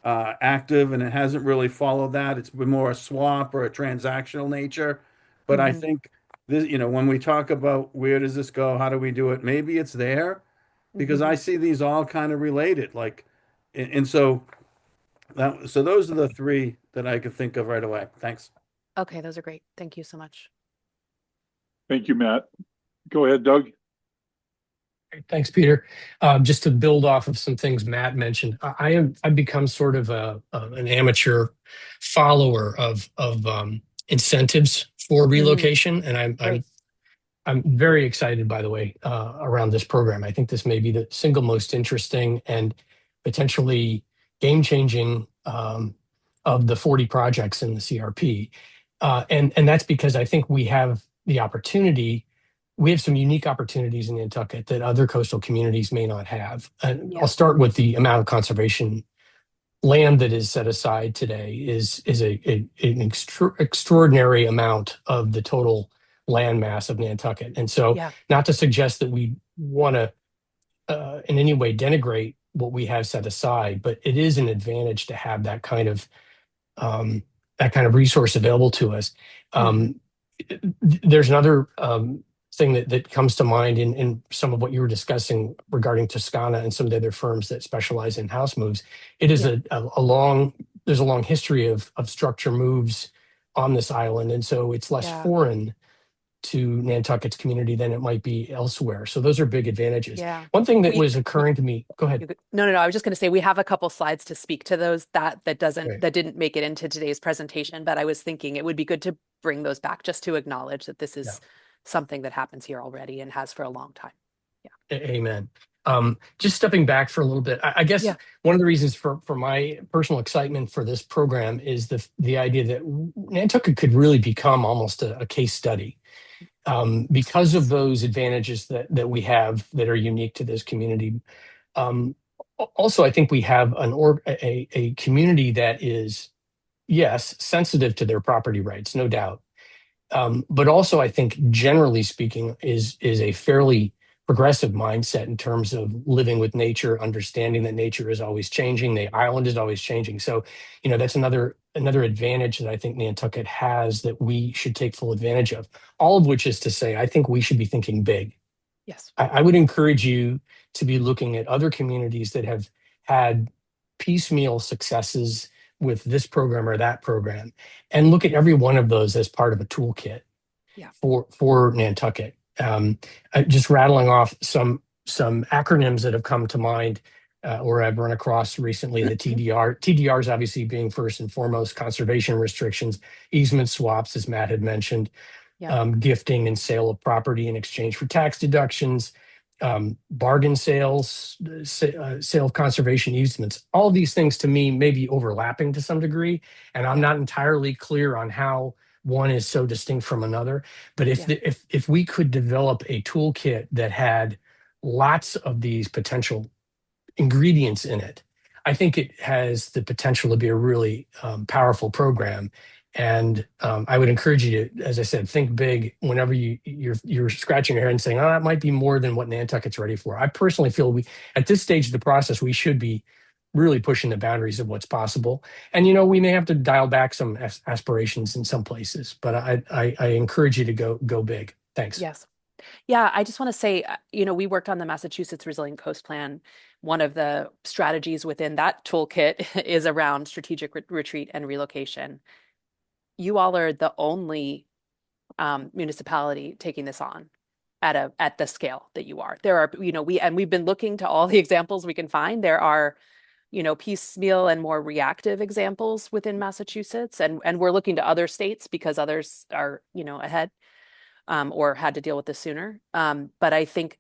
active, and it hasn't really followed that. It's been more a swap or a transactional nature. But I Mhm. think this, when we talk about where does this go, how do we do it, maybe it's there, because I see these all kind of related. And so those are the three that I could think of right away. Thanks. Okay, those are great. Thank you so much. Thank you, Matt. Go ahead, Doug. Thanks, Peter. Just to build off of some things Matt mentioned, I've become sort of an amateur follower of incentives for relocation, and Great. I'm very excited, by the way, around this program. I think this may be the single most interesting and potentially game-changing of the 40 projects in the CRP, and that's because I think we have the opportunity. We have some unique opportunities in Nantucket that other coastal communities may not have. And Yeah. I'll start with the amount of conservation land that is set aside today is an extraordinary amount of the total land mass of Nantucket. And so Yeah. not to suggest that we want to in any way denigrate what we have set aside, but it is an advantage to have that kind of resource available to us. There's another thing that comes to mind in some of what you were discussing regarding Toscana and some of the other firms that specialize in house moves. It is there's a long history of structure moves on this island, and so it's less foreign to Nantucket's community than it might be elsewhere. So those are big advantages. Yeah. One thing that was occurring to me, go ahead. No. I was just going to say we have a couple slides to speak to those that didn't make it into today's presentation, but I was thinking it would be good to bring those back just to acknowledge that this is something that happens here already and has for a long time. Yeah. Amen. Just stepping back for a little bit, I guess one of the reasons for my personal excitement for this program is the idea that Nantucket could really become almost a case study because of those advantages that we have that are unique to this community. Also, I think we have a community that is, yes, sensitive to their property rights, no doubt. But also, I think, generally speaking, is a fairly progressive mindset in terms of living with nature, understanding that nature is always changing, the island is always changing. So, that's another advantage that I think Nantucket has that we should take full advantage of. All of which is to say, I think we should be thinking big. Yes. I would encourage you to be looking at other communities that have had piecemeal successes with this program or that program, and look at every one of those as part of a toolkit for Nantucket. Just rattling off some acronyms that have come to mind or I've run across recently. The TDRs obviously being first and foremost, conservation restrictions, easement swaps, as Matt had mentioned, gifting and sale of property in exchange for tax deductions, bargain sales, sale of conservation easements. All of these things to me may be overlapping to some degree, and I'm not entirely clear on how one is so distinct from another. But if we could develop a toolkit that had lots of these potential ingredients in it, I think it has the potential to be a really powerful program. And I would encourage you to, as I said, think big whenever you're scratching your head and saying, "Oh, that might be more than what Nantucket's ready for." I personally feel at this stage of the process, we should be really pushing the boundaries of what's possible. And we may have to dial back some aspirations in some places, but I encourage you to go big. Thanks. Yes. Yeah, I just want to say, we worked on the Massachusetts Resilient Coast Plan. One of the strategies within that toolkit is around strategic retreat and relocation. You all are the only municipality taking this on at the scale that you are. There are, we've been looking to all the examples we can find. There are, piecemeal and more reactive examples within Massachusetts, and we're looking to other states because others are, ahead. Or had to deal with this sooner. But I think,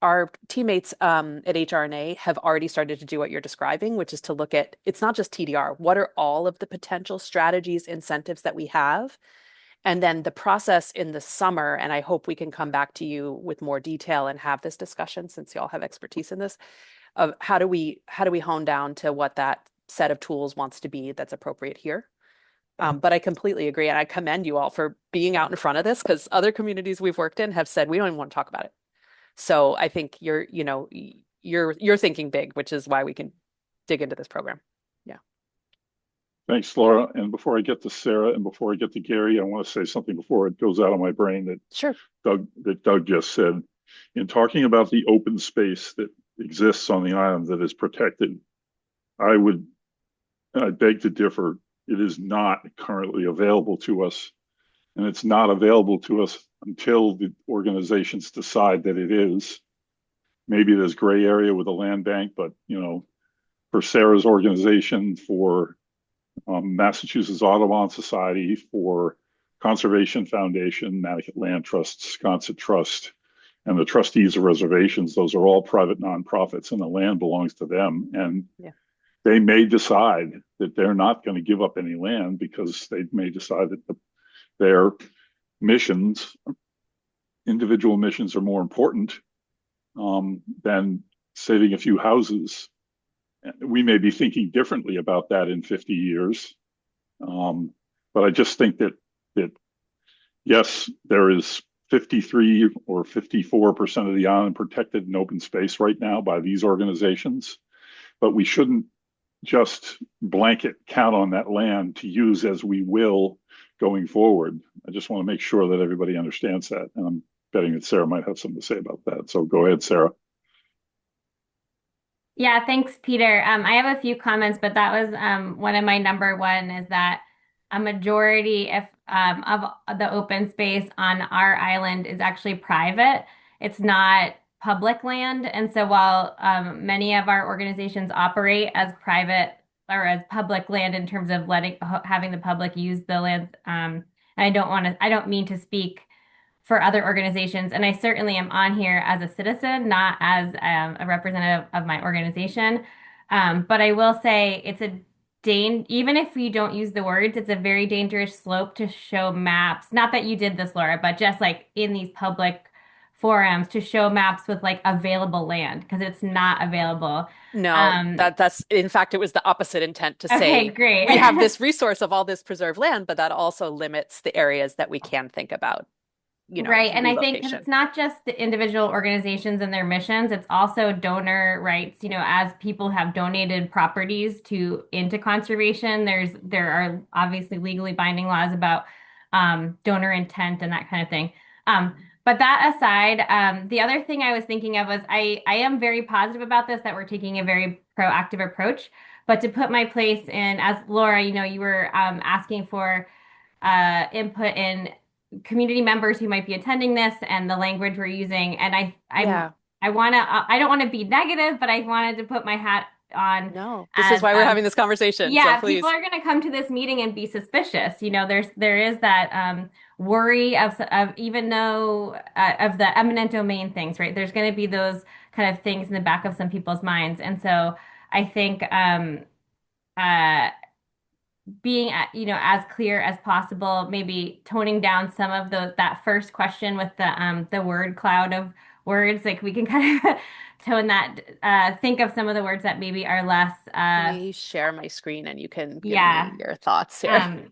our teammates at HRNA have already started to do what you're describing, which is to look at, it's not just TDR, what are all of the potential strategies, incentives that we have? And then the process in the summer, and I hope we can come back to you with more detail and have this discussion since you all have expertise in this, of how do we hone down to what that set of tools wants to be that's appropriate here. But I completely agree, and I commend you all for being out in front of this, because other communities we've worked in have said we don't even want to talk about it. So I think you're thinking big, which is why we can dig into this program. Yeah. Thanks, Laura. And before I get to Sarah and before I get to Gary, I want to say something before it goes out of my brain that Doug just said. In talking about the open space that exists on the island that is protected, I beg to differ. It is not currently available to us, and it's not available to us until the organizations decide that it is. Maybe there's gray area with the land bank, but for Sarah's organization, for Massachusetts Audubon Society, for Conservation Foundation, Connecticut Land Trust, Sconset Trust, and the trustees of reservations, those are all private nonprofits, and the land belongs to them. And they may decide that they're not going to give up any land because they may decide that their missions, individual missions, are more important than saving a few houses. We may be thinking differently about that in 50 years. But I just think that yes, there is 53 or 54% of the island protected in open space right now by these organizations, but we shouldn't just blanket count on that land to use as we will going forward. I just want to make sure that everybody understands that. And I'm betting that Sarah might have something to say about that. So go ahead, Sarah. Yeah, thanks, Peter. I have a few comments, but that was one of my number one, is that a majority of the open space on our island is actually private. It's not public land. And so while many of our organizations operate as private or as public land in terms of having the public use the land, and I don't mean to speak for other organizations, and I certainly am on here as a citizen, not as a representative of my organization. But I will say even if you don't use the words, it's a very dangerous slope to show maps. Not that you did this, Laura, but just like in these public forums to show maps with like available land, because it's not available. No, that's in fact, it was the opposite intent to say, okay, great. We have this resource of all this preserved land, but that also limits the areas that we can think about. Right. And I think 'cause relocation. it's not just the individual organizations and their missions, it's also donor rights. As people have donated properties into conservation, there are obviously legally binding laws about donor intent and that kind of thing. But that aside, the other thing I was thinking of was I am very positive about this, that we're taking a very proactive approach. But to put my place in, as Laura, you were asking for input in community members who might be attending this and the language we're using. And Yeah. I don't want to be negative, but I wanted to put my hat on No, this is as why we're having this conversation. So yeah, please. people are going to come to this meeting and be suspicious. There is that worry of even though of the eminent domain things, right? There's going to be those kind of things in the back of some people's minds. And so I think uh being as clear as possible, maybe toning down some of that first question with the word cloud of words, like we can kind of tone that, think of some of the words that maybe are less Let me share my screen and you can give yeah me your thoughts here.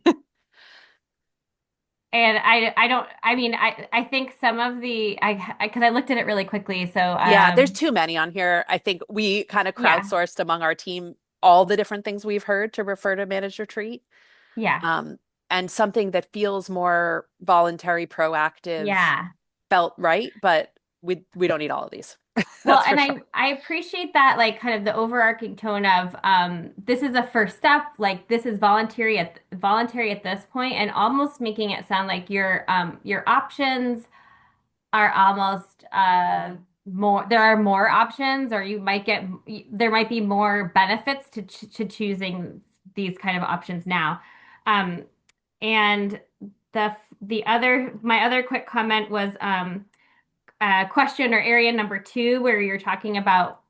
And I think some of because I looked at it really quickly, so Yeah, there's too many on here. I think we kind of Yeah. crowdsourced among our team all the different things we've heard to refer to managed retreat. yeah And something that feels more voluntary, proactive yeah felt right, but we don't need all of these. Well, That's for and sure. I appreciate that, like kind of the overarching tone of this is a first step, like this is voluntary at this point, and almost making it sound like your options are almost more, there are more options, or there might be more benefits to choosing these kind of options now. Um, and my other quick comment was question or area number 2, where you're talking about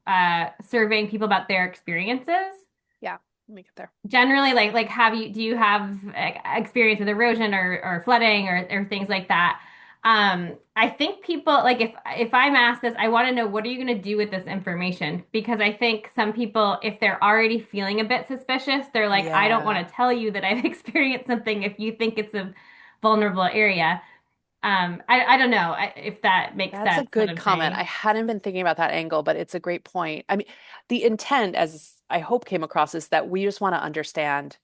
surveying people about their experiences. Yeah, let me get there. Generally, like do you have experience with erosion or flooding or things like that? I think people, like, if I'm asked this, I want to know, what are you going to do with this information? Because I think some people, if they're already feeling a bit suspicious, they're like, I don't want to tell you that I've experienced something if you think it's a vulnerable area. I don't know if that makes That's a sense. good comment. I hadn't been thinking about that angle, but it's a great point. I mean, the intent, as I hope came across, is that we just want to understand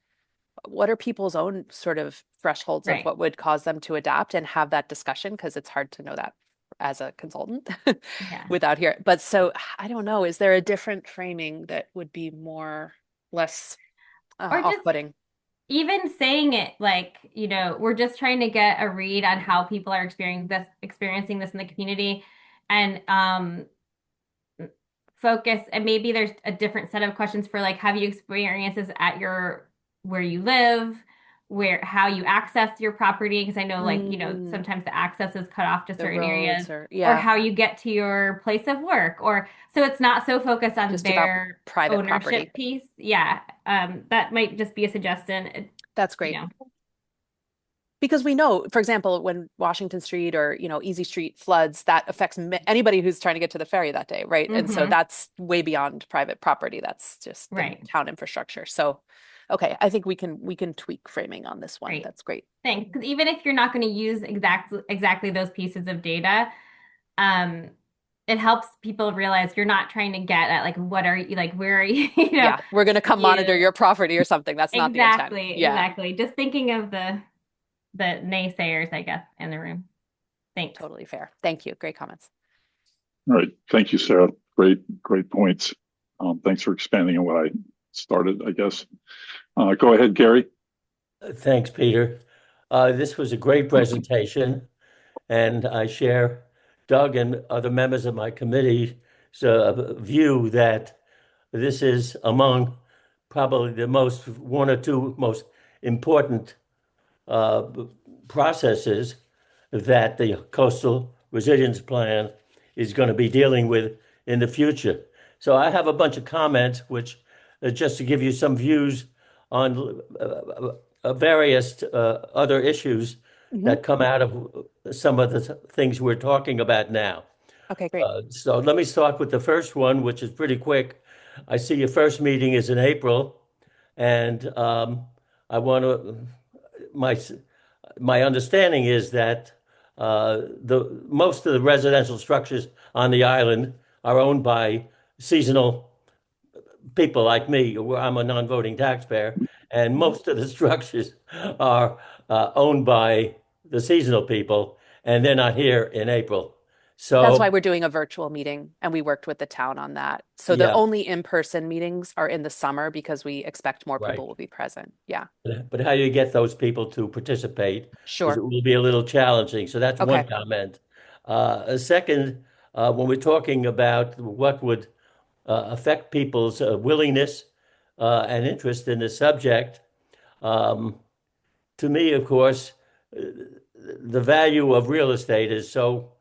what are people's own sort of thresholds of Right. what would cause them to adapt and have that discussion, because it's hard to know that as a consultant Yeah. without here. But so I don't know, is there a different framing that would be less Or just off-putting? even saying it, like, we're just trying to get a read on how people are experiencing this in the community, and focus, and maybe there's a different set of questions for, like, have you experienced this at where you live, how you access your property, because I know, like, sometimes the access is cut off to The certain areas, roads or how you get to your place of work, or so it's not so focused on just about their private ownership property. piece. Yeah. That might just be a suggestion. That's great. Because we know, for example, when Washington Street or, Easy Street floods, that affects anybody who's trying to get to the ferry that day, right? And so Mhm. that's way beyond private property. That's just the Right. town infrastructure. So, okay, I think we can tweak framing on this one. Right. That's great. Thanks. Because even if you're not going to use exactly those pieces of data, it helps people realize you're not trying to get at, like, what are you, like, where are you, Yeah, we're going to come monitor you- your property or something. That's not the intent. Yeah, Exactly. Just thinking of the naysayers, I guess, in the room. Thanks. totally fair. Thank you. Great comments. All right. Thank you, Sarah. Great points. Thanks for expanding on what I started, I guess. Go ahead, Gary. Thanks, Peter. This was a great presentation, and I share Doug and other members of my committee's view that this is among probably the one or two most important processes that the Coastal Resilience Plan is going to be dealing with in the future. So I have a bunch of comments, which just to give you some views on various other issues that come out of some of the things we're talking about now. Okay, great. So let me start with the first one, which is pretty quick. I see your first meeting is in April, and I want to, my understanding is that most of the residential structures on the island are owned by seasonal people like me. I'm a non-voting taxpayer, and most of the structures are owned by the seasonal people, and they're not here in April. That's So why we're doing a virtual meeting, and we worked with the town on that. So the yeah, only in-person meetings are in the summer because we expect more right. people will be present. Yeah, But how do you get those people to participate? Because it sure. will be a little challenging. So that's one Okay. comment. A second, when we're talking about what would affect people's willingness and interest in the subject, um, to me, of course, the value of real estate is so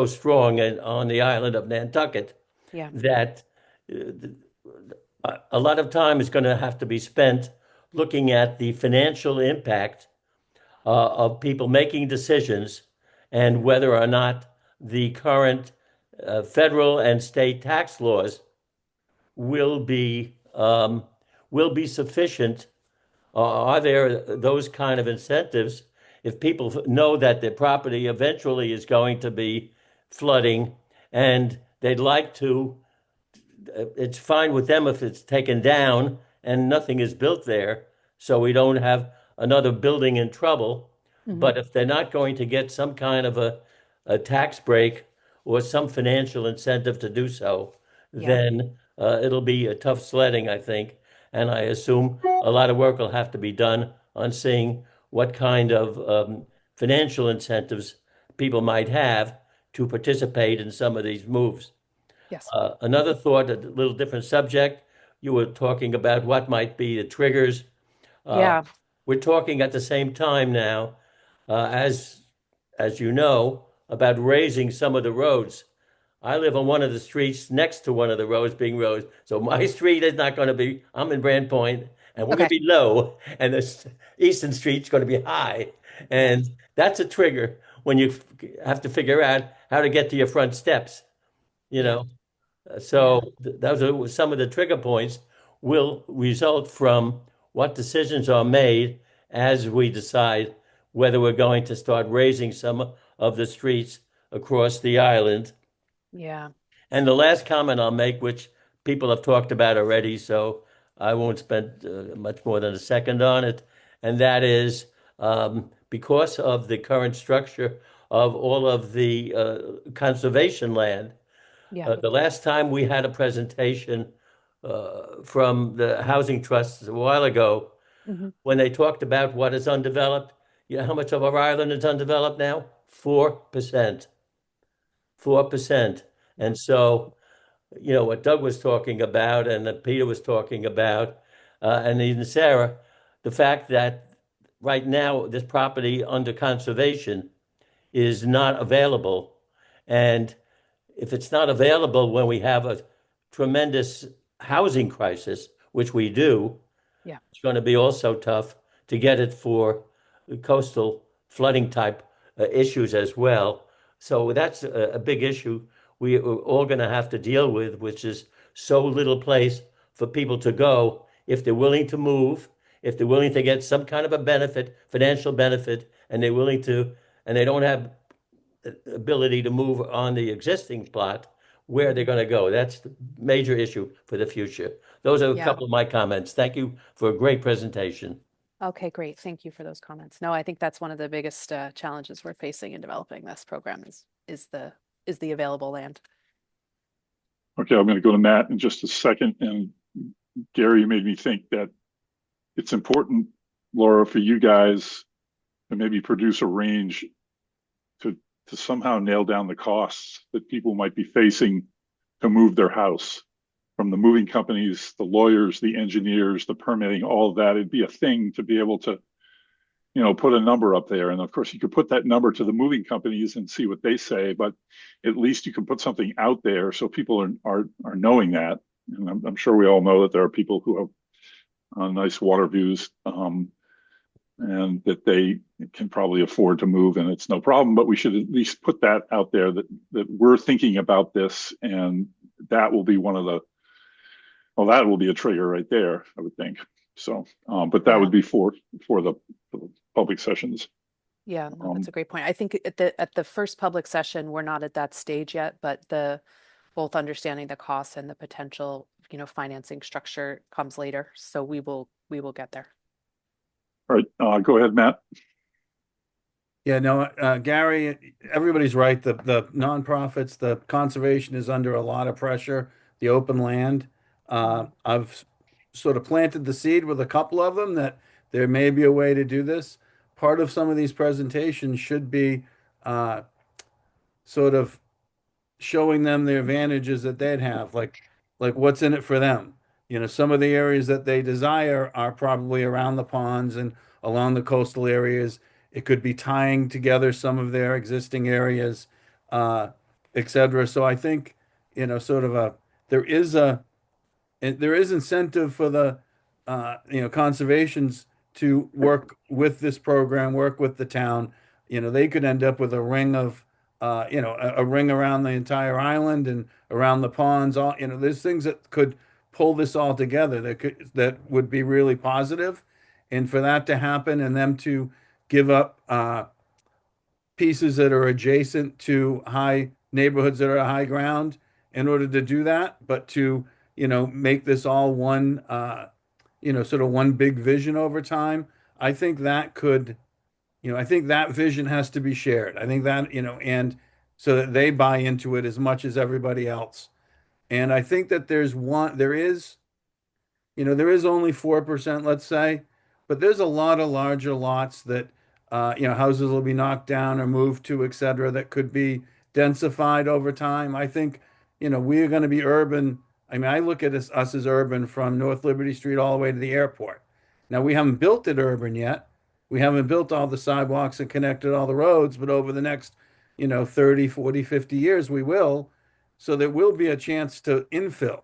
strong and on the island of Nantucket Yeah. that a lot of time is going to have to be spent looking at the financial impact of people making decisions and whether or not the current federal and state tax laws will be sufficient. Are there those kind of incentives if people know that their property eventually is going to be flooding and they'd like to, it's fine with them if it's taken down and nothing is built there, so we don't have another building in trouble. Mhm. But if they're not going to get some kind of a tax break or some financial incentive to do so, Yeah. then it'll be a tough sledding, I think. And I assume a lot of work will have to be done on seeing what kind of financial incentives people might have to participate in some of these moves. Yes. Another thought, a little different subject, you were talking about what might be the triggers. Yeah. We're talking at the same time now, as you know, about raising some of the roads. I live on one of the streets next to one of the roads being raised. So my street is not going to be, I'm in Brand Point, and we're going to Okay. be low, and the Eastern Street's going to be high. And that's a trigger when you have to figure out how to get to your front steps, you Yeah. know. So those are some of the trigger points will result from what decisions are made as we decide whether we're going to start raising some of the streets across the island. Yeah. And the last comment I'll make, which people have talked about already, so I won't spend much more than a second on it, and that is because of the current structure of all of the conservation land. Yeah. The last time we had a presentation from the housing trusts a while ago, Mhm. when they talked about what is undeveloped, you know how much of our island is undeveloped now? 4%. 4%. And so, you know, what Doug was talking about and that Peter was talking about, and even Sarah, the fact that right now this property under conservation is not available. And if it's not available when we have a tremendous housing crisis, which we do, Yeah. it's going to be also tough to get it for coastal flooding type issues as well. So that's a big issue we're all going to have to deal with, which is so little place for people to go if they're willing to move, if they're willing to get some kind of a benefit, financial benefit, and they're willing to, and they don't have ability to move on the existing plot, where they're going to go. That's the major issue for the future. Those are a Yeah. couple of my comments. Thank you for a great presentation. Okay, great. Thank you for those comments. No, I think that's one of the biggest challenges we're facing in developing this program is the available land. Okay, I'm going to go to Matt in just a second. And Gary, you made me think that it's important, Laura, for you guys to maybe produce a range to somehow nail down the costs that people might be facing to move their house, from the moving companies, the lawyers, the engineers, the permitting, all of that. It'd be a thing to be able to, you know, put a number up there. And of course, you could put that number to the moving companies and see what they say, but at least you can put something out there so people are knowing that. And I'm sure we all know that there are people who have nice water views, and that they can probably afford to move, and it's no problem. But we should at least put that out there that we're thinking about this, and that will be that will be a trigger right there, I would think. So, but that would be for the public sessions. Yeah, no, Um, that's a great point. I think at the first public session, we're not at that stage yet, but the both understanding the costs and the potential, financing structure comes later. So we will get there. all right, go ahead, Matt. Yeah, no, Gary, everybody's right. The nonprofits, the conservation is under a lot of pressure. The open land. I've sort of planted the seed with a couple of them that there may be a way to do this. Part of some of these presentations should be sort of showing them the advantages that they'd have, like what's in it for them. Some of the areas that they desire are probably around the ponds and along the coastal areas. It could be tying together some of their existing areas, et cetera. So I think, sort of there is a there is incentive for the conservations to work with this program, work with the town. They could end up with a ring of a ring around the entire island and around the ponds. All there's things that could pull this all together that would be really positive, and for that to happen and them to give up pieces that are adjacent to high neighborhoods that are high ground in order to do that, but to make this all one sort of one big vision over time. I think that could, I think that vision has to be shared. I think that, and so that they buy into it as much as everybody else. And I think that there is only 4%, let's say, but there's a lot of larger lots that, houses will be knocked down or moved to, et cetera, that could be densified over time. I think, we are going to be urban. I mean, I look at us as urban from North Liberty Street all the way to the airport. Now, we haven't built it urban yet. We haven't built all the sidewalks and connected all the roads, but over the next, 30, 40, 50 years, we will. So there will be a chance to infill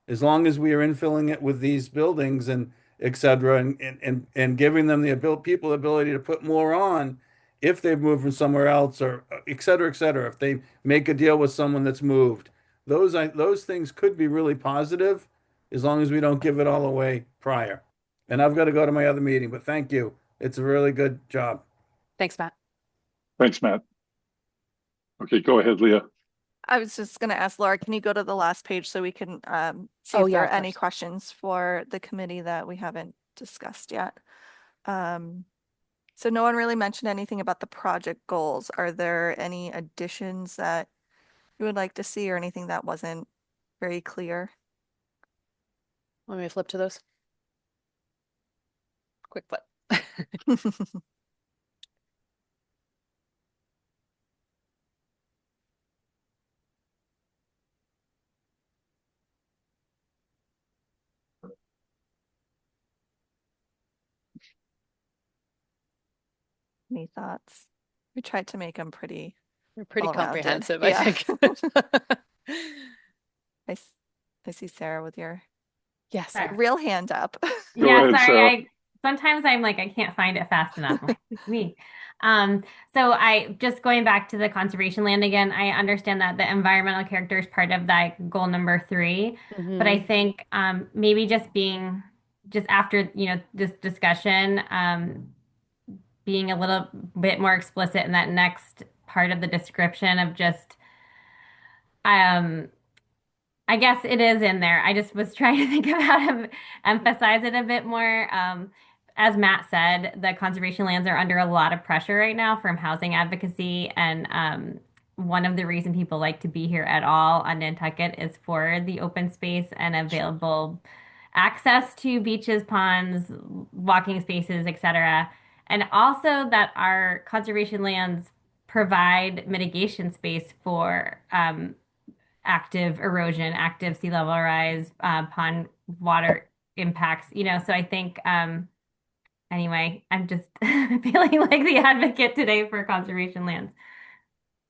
as long as we are infilling it with these buildings and et cetera, and giving them people the ability to put more on if they've moved from somewhere else or et cetera, et cetera. If they make a deal with someone that's moved, those things could be really positive as long as we don't give it all away prior. And I've got to go to my other meeting, but thank you. It's a really good job. Thanks, Matt. Thanks, Matt. Okay, go ahead, Leah. I was just going to ask Laura, can you go to the last page so we can see Oh, if yeah, there are of any course. questions for the committee that we haven't discussed yet? So no one really mentioned anything about the project goals. Are there any additions that you would like to see or anything that wasn't very clear? Want me to flip to those? Quick flip. Any thoughts? We tried to make them pretty We're pretty well-rounded. comprehensive, Yeah. I think. I see Sarah with your Yes. Sorry. real hand up. Go Yeah, ahead, sorry. Sarah. Sometimes I'm like I can't find it fast enough. I'm like, "It's me. So I just going back to the conservation land again, I understand that the environmental character is part of that goal number 3, but I think maybe just after, this discussion, being a little bit more explicit in that next part of the description of just I guess it is in there. I just was trying to think of how to emphasize it a bit more. As Matt said, the conservation lands are under a lot of pressure right now from housing advocacy. And one of the reasons people like to be here at all on Nantucket is for the open space and available access to beaches, ponds, walking spaces, etc. And also that our conservation lands provide mitigation space for active erosion, active sea level rise, pond water impacts, so I think, anyway, I'm just feeling like the advocate today for conservation lands.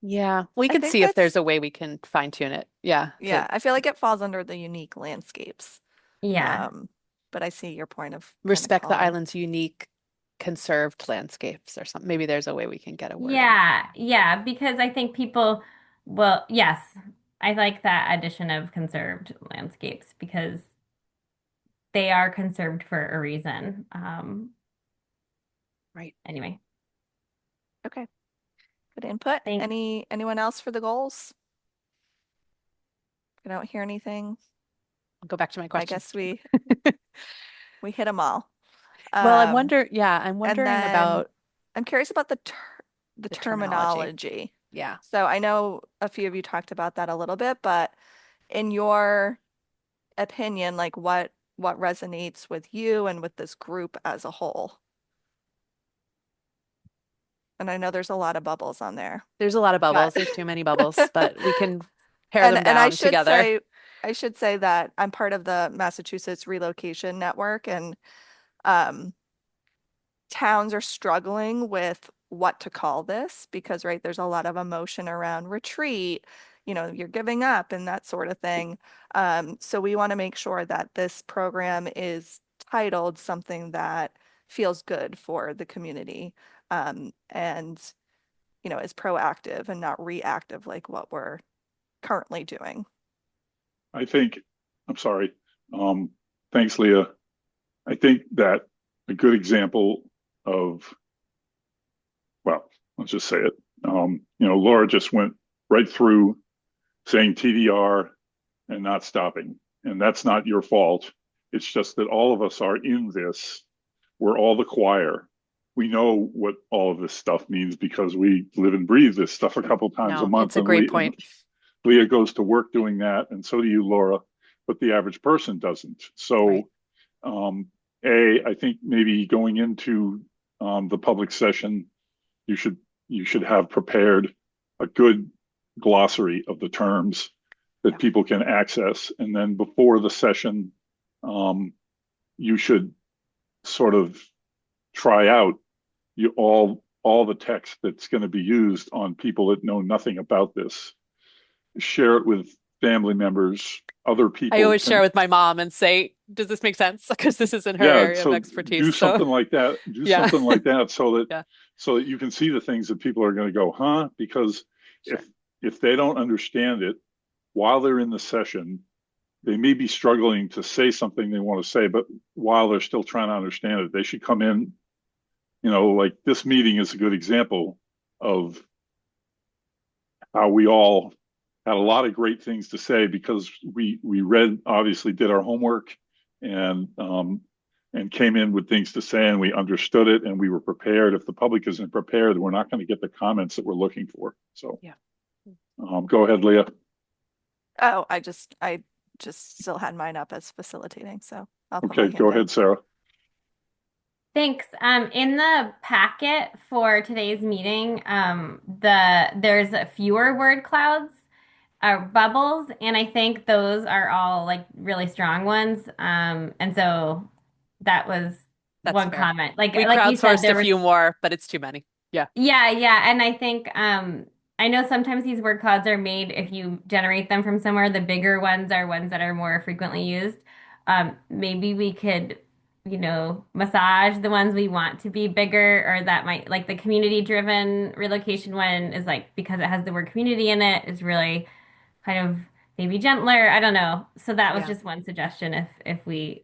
Yeah, we I can think see if there's that's- a way we can fine tune it. Yeah. Yeah, I feel like it falls under the unique landscapes. Yeah. But I see your point of kind of Respect the calling. island's unique conserved landscapes or something. Maybe there's a way we can get a word in. Yeah, because I think people, well, yes, I like that addition of conserved landscapes because they are conserved for a reason. Right. Anyway. Okay. Good input. Thanks. Anyone else for the goals? I don't hear anything. I'll go back to my I question. guess we hit them all. Well, I'm Um, wondering and wondering then about I'm curious about the the terminology. terminology. Yeah. So I know a few of you talked about that a little bit, but in your opinion, like what resonates with you and with this group as a whole? And I know there's a lot of bubbles on there. There's a lot of But- bubbles. There's too many bubbles, but we can pare them and down together. I should say that I'm part of the Massachusetts Relocation Network, and towns are struggling with what to call this because, right, there's a lot of emotion around retreat, you're giving up and that sort of thing. So we want to make sure that this program is titled something that feels good for the community, and is proactive and not reactive like what we're currently doing. I think, I'm sorry. Thanks, Leah. I think that a good example of, well, let's just say it. Laura just went right through saying TDR and not stopping. And that's not your fault. It's just that all of us are in this. We're all the choir. We know what all of this stuff means because we live and breathe this stuff a couple times a No, month. it's a And great point. Leah goes to work doing that, and so do you, Laura, but the average person doesn't. So, right. I think maybe going into the public session, you should have prepared a good glossary of the terms that people can access, and then before the session, you should sort of try out all the text that's going to be used on people that know nothing about this. Share it with family members, other people. I always share with my mom and say, "Does this make sense?" Because this isn't her area of expertise. Do something like that. Do something like that so that so that you can see the things that people are going to go, huh? Because if they don't understand it while they're in the session, they may be struggling to say something they want to say, but while they're still trying to understand it, they should come in. Like this meeting is a good example of how we all had a lot of great things to say because we read, obviously did our homework and came in with things to say, and we understood it and we were prepared. If the public isn't prepared, we're not going to get the comments that we're looking for. So go ahead, Leah. Oh, I just still had mine up as facilitating, so I'll put my Okay, hand go down. ahead, Sarah. Thanks. In the packet for today's meeting, there's fewer word clouds, bubbles, and I think those are all like really strong ones. And so that was That's one fair. comment. Like We you said, crowdsourced there a few more, but it's too many. Yeah. Yeah, and I think I know sometimes these word clouds are made if you generate them from somewhere. The bigger ones are ones that are more frequently used. Maybe we could, massage the ones we want to be bigger, or that might like the community-driven relocation one is like because it has the word community in it is really kind of maybe gentler. I don't know. So that was just one suggestion if we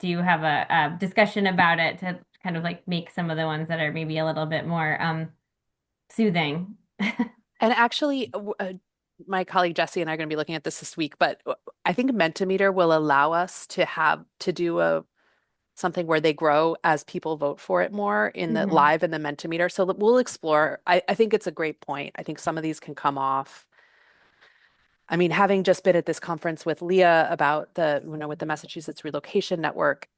do have a discussion about it to kind of like make some of the ones that are maybe a little bit more soothing. And actually, my colleague Jesse and I are going to be looking at this week, but I think Mentimeter will allow us to do something where they grow as people vote for it more in the live in the Mentimeter. So we'll explore. I think it's a great point. I think some of these can come off. I mean, having just been at this conference with Leah about with the Massachusetts Relocation Network,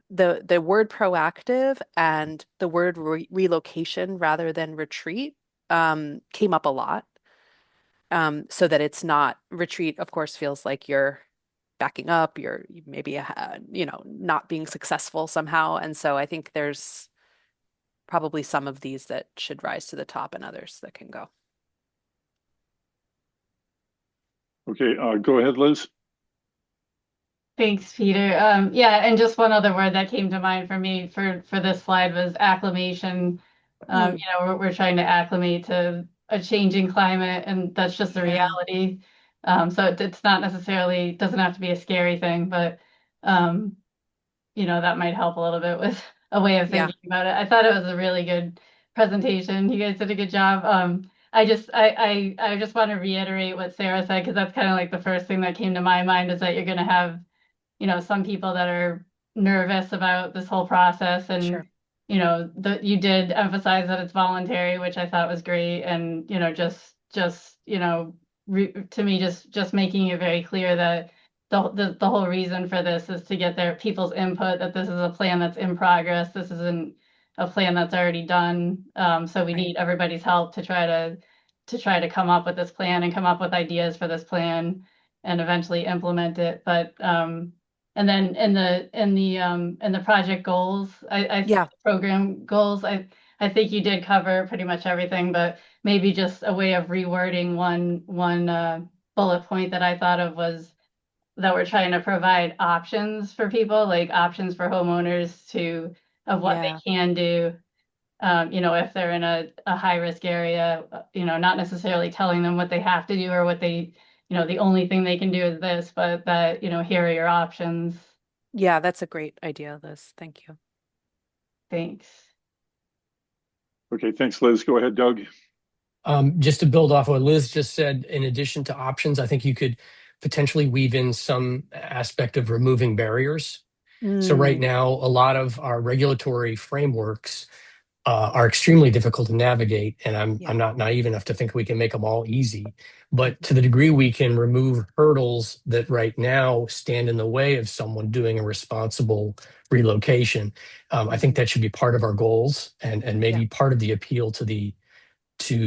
the word proactive and the word relocation rather than retreat came up a lot. So that it's not retreat, of course, feels like you're backing up, you're maybe not being successful somehow. And so I think there's probably some of these that should rise to the top and others that can go. Okay, go ahead, Liz. Thanks, Peter. Yeah, and just one other word that came to mind for me for this slide was acclimation. We're trying to acclimate to a changing climate, and that's just the reality. So it's not necessarily doesn't have to be a scary thing, but that might help a little bit with a way of thinking about it. I thought it was a really good presentation. You guys did a good job. I just want to reiterate what Sarah said, because that's kind of like the first thing that came to my mind, is that you're going to have, some people that are nervous about this whole process. And, Sure. you did emphasize that it's voluntary, which I thought was great. And, to me, just making it very clear that the whole reason for this is to get their people's input, that this is a plan that's in progress. This isn't a plan that's already done. So we Right. need everybody's help to try to come up with this plan and come up with ideas for this plan and eventually implement it. But and then in the project goals, Yeah. program goals, I think you did cover pretty much everything, but maybe just a way of rewording one bullet point that I thought of was that we're trying to provide options for people, like options for homeowners of what Yeah. they can do. If they're in a high risk area, not necessarily telling them what they have to do or what they, the only thing they can do is this, but that, here are your options. Yeah, that's a great idea, Liz. Thank you. Thanks. Okay, thanks, Liz. Go ahead, Doug. Just to build off what Liz just said, in addition to options, I think you could potentially weave in some aspect of removing barriers. So right now, a lot of our regulatory frameworks are extremely difficult to navigate, and I'm not naive enough to think we can make them all easy. But to the degree we can remove hurdles that right now stand in the way of someone doing a responsible relocation, I think that should be part of our goals and maybe part of the appeal to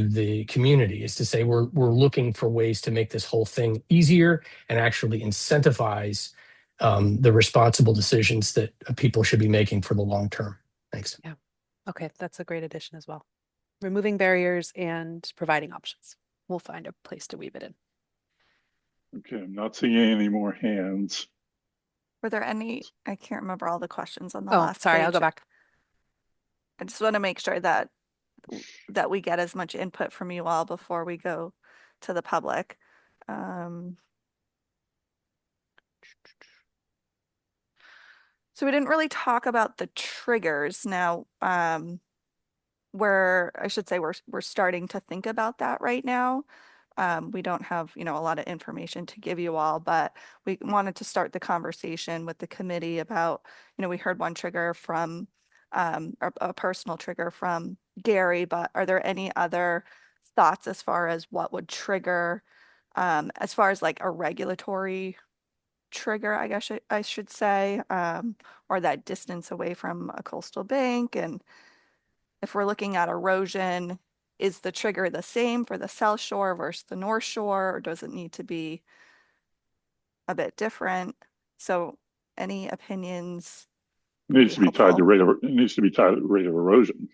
the community, is to say we're looking for ways to make this whole thing easier and actually incentivize the responsible decisions that people should be making for the long term. Thanks. Yeah. Okay, that's a great addition as well. Removing barriers and providing options. We'll find a place to weave it in. Okay, I'm not seeing any more hands. Were there any, I can't remember all the questions on the Oh, last sorry, page. I'll go back. I just want to make sure that we get as much input from you all before we go to the public. So we didn't really talk about the triggers. Now, we're starting to think about that right now. We don't have, a lot of information to give you all, but we wanted to start the conversation with the committee about, we heard one trigger from, a personal trigger from Gary, but are there any other thoughts as far as what would trigger, as far as like a regulatory trigger, I guess I should say, or that distance away from a coastal bank? And if we're looking at erosion, is the trigger the same for the South Shore versus the North Shore, or does it need to be a bit different? So any opinions? It needs to be tied to helpful. it needs to be tied to rate of erosion.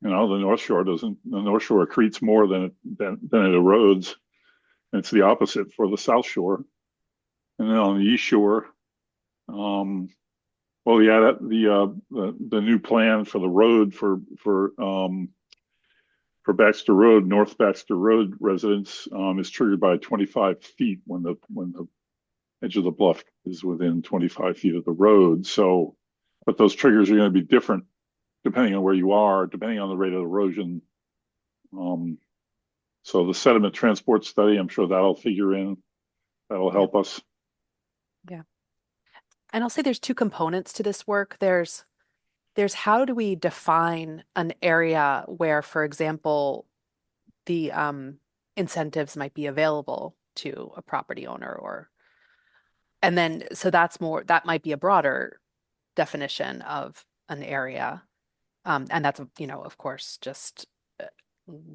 The North Shore accretes more than it erodes. And it's the opposite for the South Shore. And then on the East Shore, the new plan for the road for Baxter Road, North Baxter Road residents, is triggered by 25 feet when the edge of the bluff is within 25 feet of the road. So, but those triggers are going to be different depending on where you are, depending on the rate of erosion. So the sediment transport study, I'm sure that'll figure in. That'll help us. Yeah. And I'll say there's two components to this work. There's how do we define an area where, for example, the incentives might be available to a property owner, and then so that might be a broader definition of an area. And that's, of course, just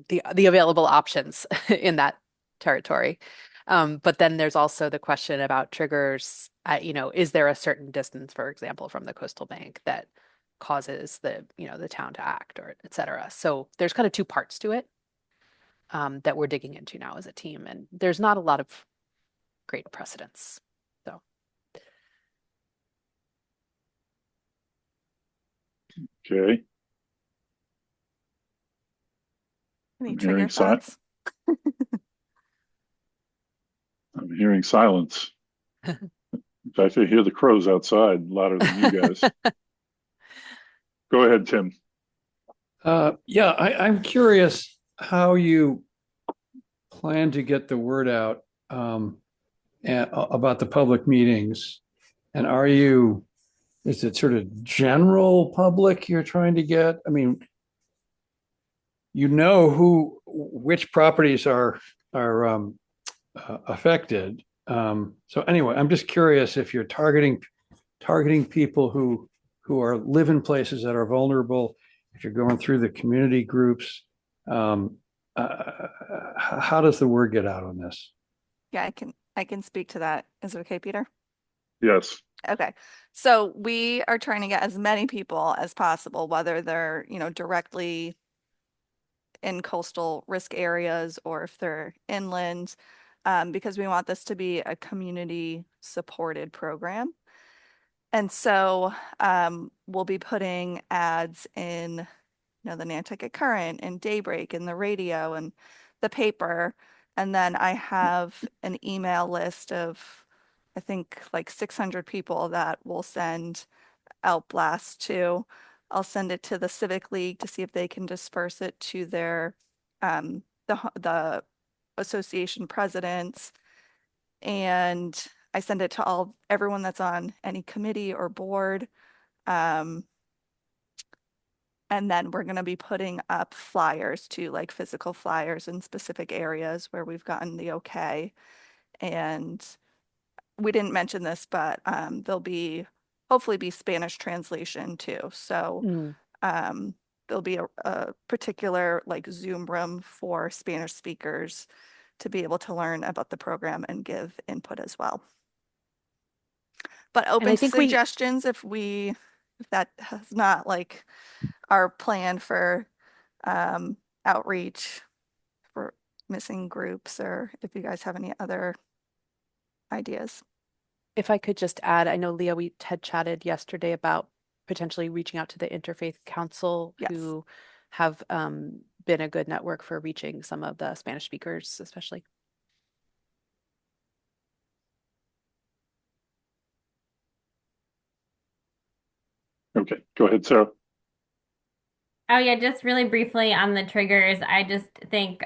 the available options in that territory. But then there's also the question about triggers. Is there a certain distance, for example, from the coastal bank that causes the town to act, or et cetera? So there's kind of two parts to it that we're digging into now as a team, and there's not a lot of great precedents. So. Okay. Any I'm trigger hearing thoughts? I'm hearing silence. In fact, I hear the crows outside louder than you guys. Go ahead, Tim. Yeah, I'm curious how you plan to get the word out about the public meetings. And is it sort of general public you're trying to get? I mean, which properties are affected. So anyway, I'm just curious if you're targeting people who live in places that are vulnerable, if you're going through the community groups. How does the word get out on this? Yeah, I can speak to that. Is it okay, Peter? Yes. Okay. So we are trying to get as many people as possible, whether they're, directly in coastal risk areas or if they're inland, because we want this to be a community supported program. And so we'll be putting ads in, the Nantucket Current and Daybreak and the radio and the paper. And then I have an email list of, I think, like 600 people that will send out blasts to. I'll send it to the Civic League to see if they can disperse it to their the association presidents, and I send it to everyone that's on any committee or board. And then we're going to be putting up flyers too, like physical flyers in specific areas where we've gotten the okay. And we didn't mention this, but there'll hopefully be Spanish translation too. So there'll be a particular like Zoom room for Spanish speakers to be able to learn about the program and give input as well. But open to suggestions if that has not like our plan for outreach for missing groups, or if you guys have any other ideas. If I could just add, I know, Leah, we had chatted yesterday about potentially reaching out to the Interfaith Council, Yes. who have been a good network for reaching some of the Spanish speakers, especially. Okay, go ahead, Sarah. Oh yeah, just really briefly on the triggers. I just think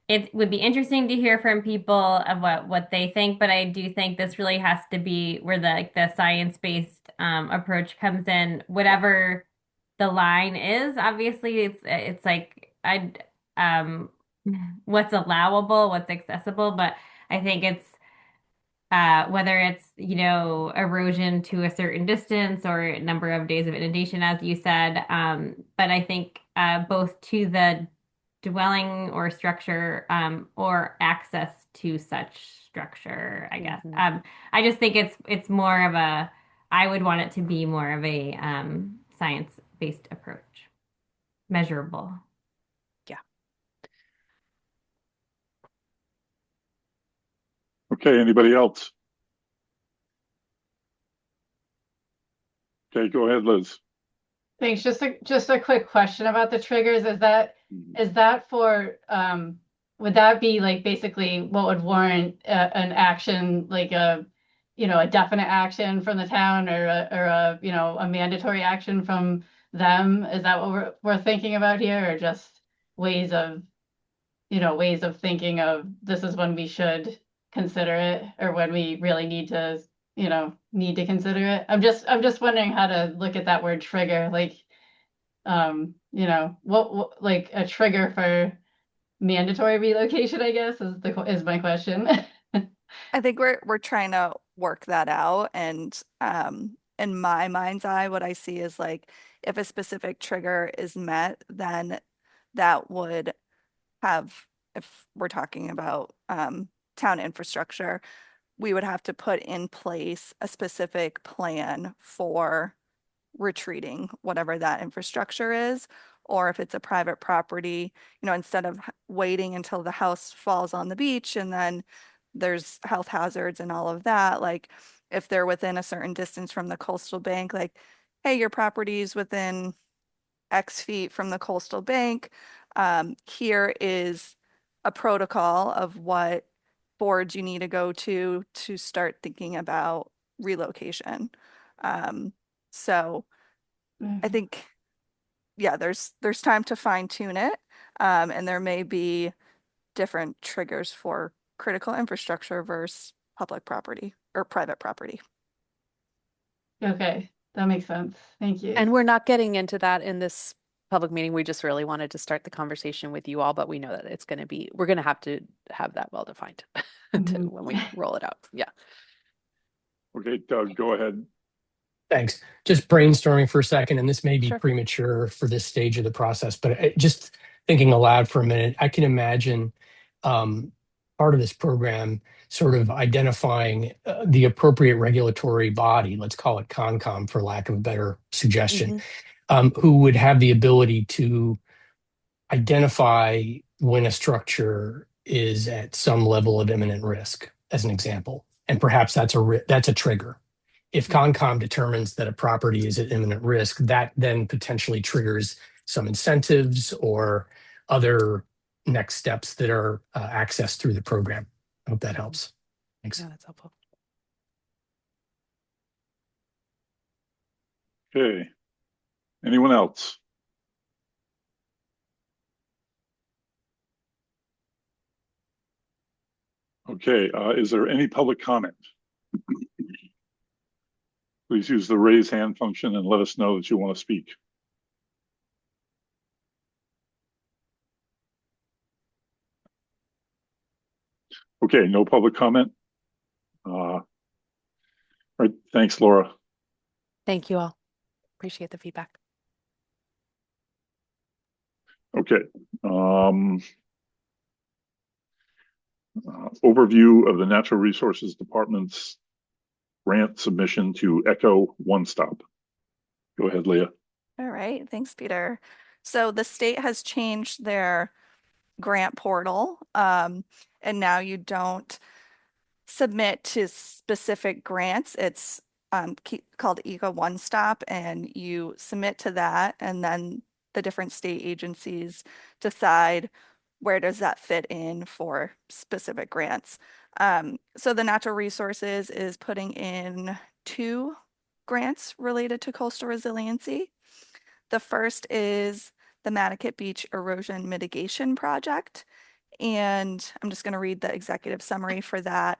it would be interesting to hear from people of what they think, but I do think this really has to be where the science-based approach comes in. Whatever the line is, obviously it's like what's allowable, what's accessible, but I think it's whether it's, erosion to a certain distance or number of days of inundation, as you said. But I think both to the dwelling or structure or access to such structure, I guess. I just think it's more of I would want it to be more of a science-based approach, measurable. Okay, anybody else? Okay, go ahead, Liz. Thanks. Just a quick question about the triggers. Is that for would that be like basically what would warrant an action, like a definite action from the town, or a mandatory action from them? Is that what we're thinking about here, or just ways of thinking of this is when we should consider it, or when we really need to consider it? I'm just wondering how to look at that word trigger, like what like a trigger for mandatory relocation, I guess, is my question. I think we're trying to work that out, and in my mind's eye, what I see is like if a specific trigger is met, then that would have, if we're talking about town infrastructure, we would have to put in place a specific plan for retreating whatever that infrastructure is. Or if it's a private property, instead of waiting until the house falls on the beach and then there's health hazards and all of that, like if they're within a certain distance from the coastal bank, like, hey, your property's within X feet from the coastal bank. Here is a protocol of what boards you need to go to start thinking about relocation. So I think yeah, there's time to fine tune it. And there may be different triggers for critical infrastructure versus public property or private property. Okay, that makes sense. Thank you. And we're not getting into that in this public meeting. We just really wanted to start the conversation with you all, but we know that it's going to be, we're going to have that well defined Mhm. when we roll it out. Yeah. Okay, Doug, go ahead. Thanks. Just brainstorming for a second, and this may be Sure. premature for this stage of the process, but just thinking aloud for a minute, I can imagine part of this program sort of identifying the appropriate regulatory body, let's call it CONCOM for lack of a better suggestion, who would have the ability to identify when a structure is at some level of imminent risk, as an example. And perhaps that's a trigger. If CONCOM determines that a property is at imminent risk, that then potentially triggers some incentives or other next steps that are accessed through the program. I hope that helps. Thanks. Yeah, that's helpful. Okay. Anyone else? Okay, is there any public comment? Please use the raise hand function and let us know that you want to speak. Okay, no public comment. All right, thanks, Laura. Thank you all. Appreciate the feedback. Okay. Overview of the Natural Resources Department's grant submission to Echo One Stop. Go ahead, Leah. All right, thanks, Peter. So the state has changed their grant portal, and now you don't submit to specific grants. It's called Eco One Stop, and you submit to that, and then the different state agencies decide where does that fit in for specific grants. So the Natural Resources is putting in 2 grants related to coastal resiliency. The first is the Mattocket Beach Erosion Mitigation Project. And I'm just going to read the executive summary for that.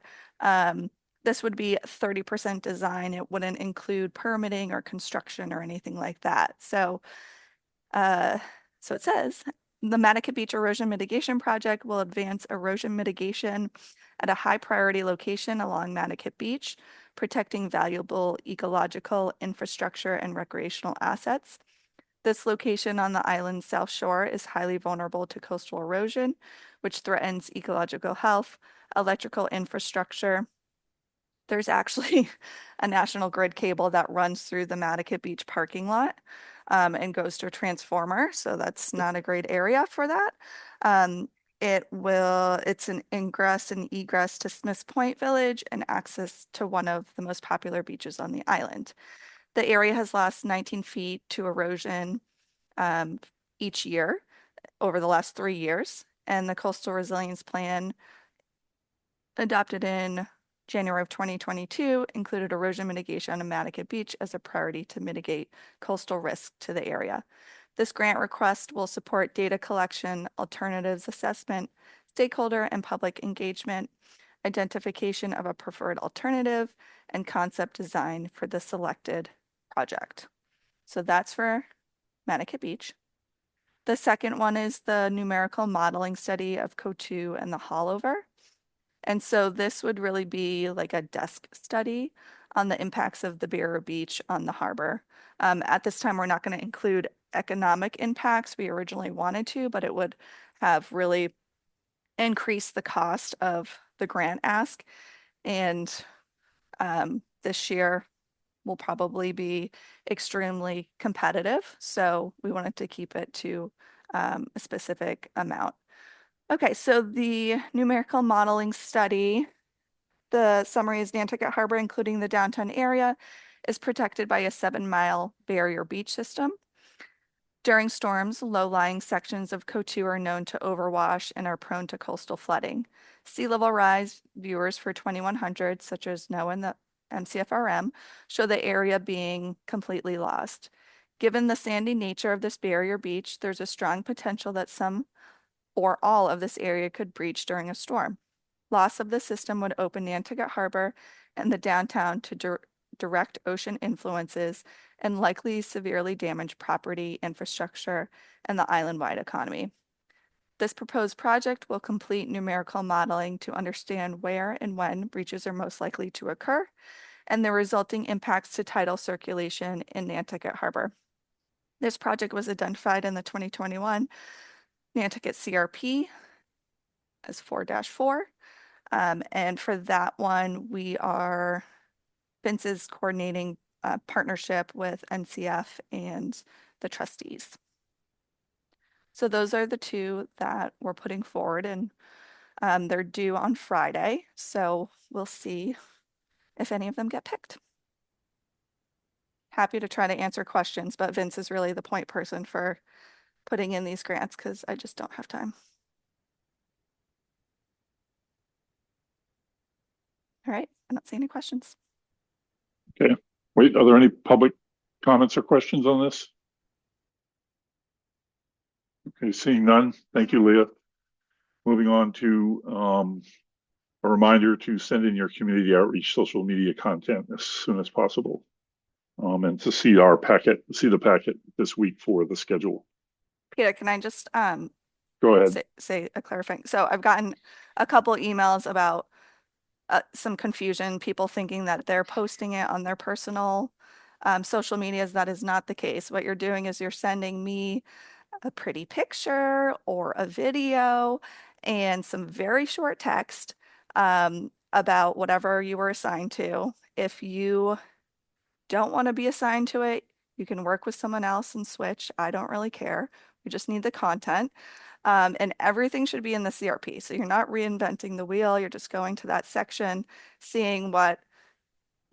This would be 30% design. It wouldn't include permitting or construction or anything like that. So it says, the Mattocket Beach Erosion Mitigation Project will advance erosion mitigation at a high priority location along Mattocket Beach, protecting valuable ecological infrastructure and recreational assets. This location on the island's south shore is highly vulnerable to coastal erosion, which threatens ecological health, electrical infrastructure. There's actually a national grid cable that runs through the Mattocket Beach parking lot and goes to a transformer. So that's not a great area for that. It's an ingress and egress to Smiths Point Village and access to one of the most popular beaches on the island. The area has lost 19 feet to erosion each year over the last 3 years. And the Coastal Resilience Plan adopted in January of 2022 included erosion mitigation on Mattocket Beach as a priority to mitigate coastal risk to the area. This grant request will support data collection, alternatives assessment, stakeholder and public engagement, identification of a preferred alternative, and concept design for the selected project. So that's for Mattocket Beach. The second one is the numerical modeling study of Coatue and the Haulover. And so this would really be like a desk study on the impacts of the Barrier Beach on the harbor. At this time, we're not going to include economic impacts we originally wanted to, but it would have really increased the cost of the grant ask. And this year will probably be extremely competitive. So we wanted to keep it to a specific amount. Okay, so the numerical modeling study, the summary is Nantucket Harbor, including the downtown area, is protected by a 7-mile barrier beach system. During storms, low-lying sections of Coatue are known to overwash and are prone to coastal flooding. Sea level rise viewers for 2100, such as NOAA and the MCFRM, show the area being completely lost. Given the sandy nature of this barrier beach, there's a strong potential that some or all of this area could breach during a storm. Loss of the system would open Nantucket Harbor and the downtown to direct ocean influences and likely severely damage property, infrastructure, and the island-wide economy. This proposed project will complete numerical modeling to understand where and when breaches are most likely to occur and the resulting impacts to tidal circulation in Nantucket Harbor. This project was identified in the 2021 Nantucket CRP as 4-4. And for that one, Vince is coordinating a partnership with NCF and the trustees. So those are the two that we're putting forward, and they're due on Friday. So we'll see if any of them get picked. Happy to try to answer questions, but Vince is really the point person for putting in these grants because I just don't have time. All right, I don't see any questions. Okay, wait, are there any public comments or questions on this? Okay, seeing none, thank you, Leah. Moving on to a reminder to send in your community outreach social media content as soon as possible. And to see the packet this week for the schedule. Peter, can I just Go ahead. say a clarifying? So I've gotten a couple emails about some confusion, people thinking that they're posting it on their personal social medias. That is not the case. What you're doing is you're sending me a pretty picture or a video and some very short text about whatever you were assigned to. If you don't want to be assigned to it, you can work with someone else and switch. I don't really care. We just need the content. And everything should be in the CRP. So you're not reinventing the wheel. You're just going to that section, seeing what,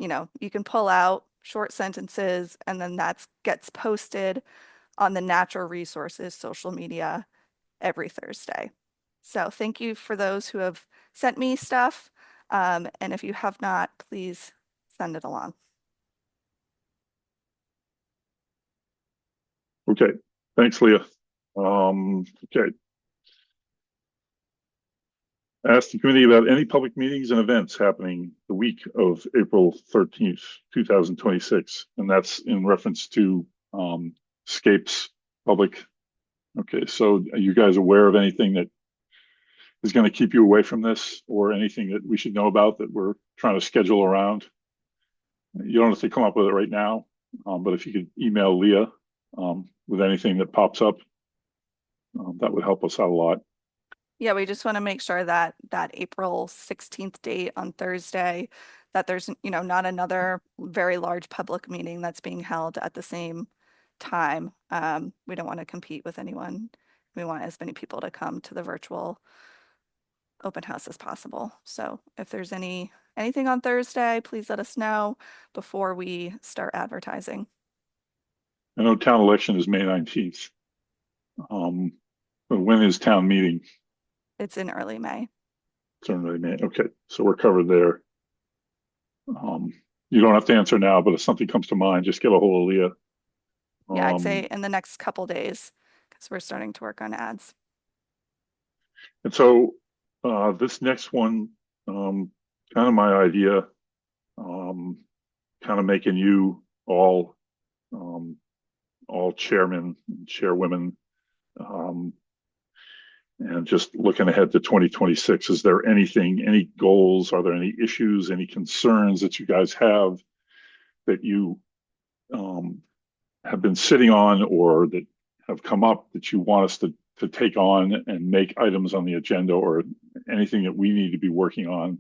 you can pull out short sentences, and then that gets posted on the Natural Resources social media every Thursday. So thank you for those who have sent me stuff. And if you have not, please send it along. Okay, thanks, Leah. Okay. Ask the committee about any public meetings and events happening the week of April 13th, 2026. And that's in reference to Scape's public. Okay, so are you guys aware of anything that is going to keep you away from this, or anything that we should know about that we're trying to schedule around? You don't have to come up with it right now, but if you could email Leah with anything that pops up, that would help us out a lot. Yeah, we just want to make sure that that April 16th date on Thursday, that there's, not another very large public meeting that's being held at the same time. We don't want to compete with anyone. We want as many people to come to the virtual open house as possible. So if there's anything on Thursday, please let us know before we start advertising. I know town election is May 19th. But when is town meeting? It's in early May. It's in early May. Okay, so we're covered there. You don't have to answer now, but if something comes to mind, just get a hold of Leah. Yeah, I'd say in the next couple days, because we're starting to work on ads. And so this next one, kind of my idea, kind of making you all chairmen and chairwomen, and just looking ahead to 2026. Is there any goals? Are there any issues, any concerns that you guys have that you have been sitting on, or that have come up that you want us to take on and make items on the agenda, or anything that we need to be working on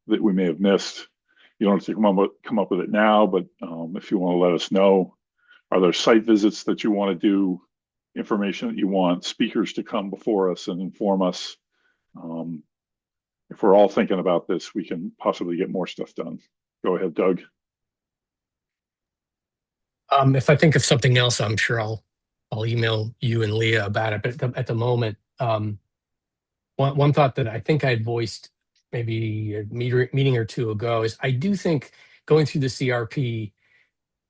that we may have missed? You don't have to come up with it now, but if you want to let us know. Are there site visits that you want to do, information that you want, speakers to come before us and inform us? If we're all thinking about this, we can possibly get more stuff done. Go ahead, Doug. If I think of something else, I'm sure I'll email you and Leah about it. But at the moment, one thought that I think I'd voiced maybe a meeting or two ago is I do think going through the CRP,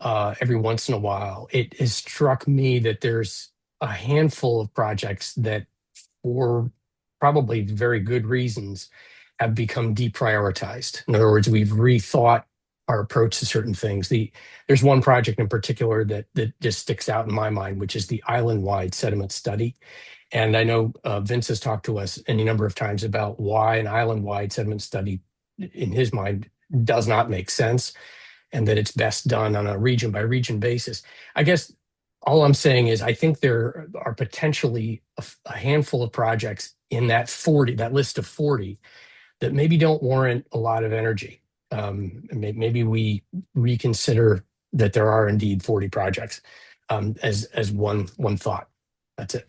every once in a while, it has struck me that there's a handful of projects that, for probably very good reasons, have become deprioritized. In other words, we've rethought our approach to certain things. There's one project in particular that just sticks out in my mind, which is the island-wide sediment study. And I know Vince has talked to us any number of times about why an island-wide sediment study, in his mind, does not make sense, and that it's best done on a region by region basis. I guess all I'm saying is I think there are potentially a handful of projects in that list of 40, that maybe don't warrant a lot of energy. Maybe we reconsider that there are indeed 40 projects, as one thought. That's it.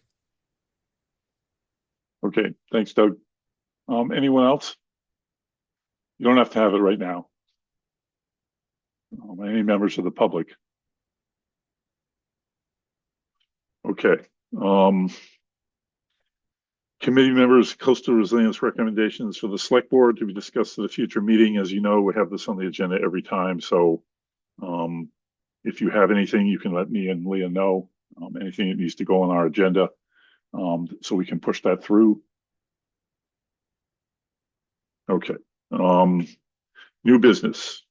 Okay, thanks, Doug. Anyone else? You don't have to have it right now. Any members of the public? Okay. Committee members, coastal resilience recommendations for the select board to be discussed at a future meeting. As you know, we have this on the agenda every time. So if you have anything, you can let me and Leah know. Anything that needs to go on our agenda, so we can push that through. Okay. New business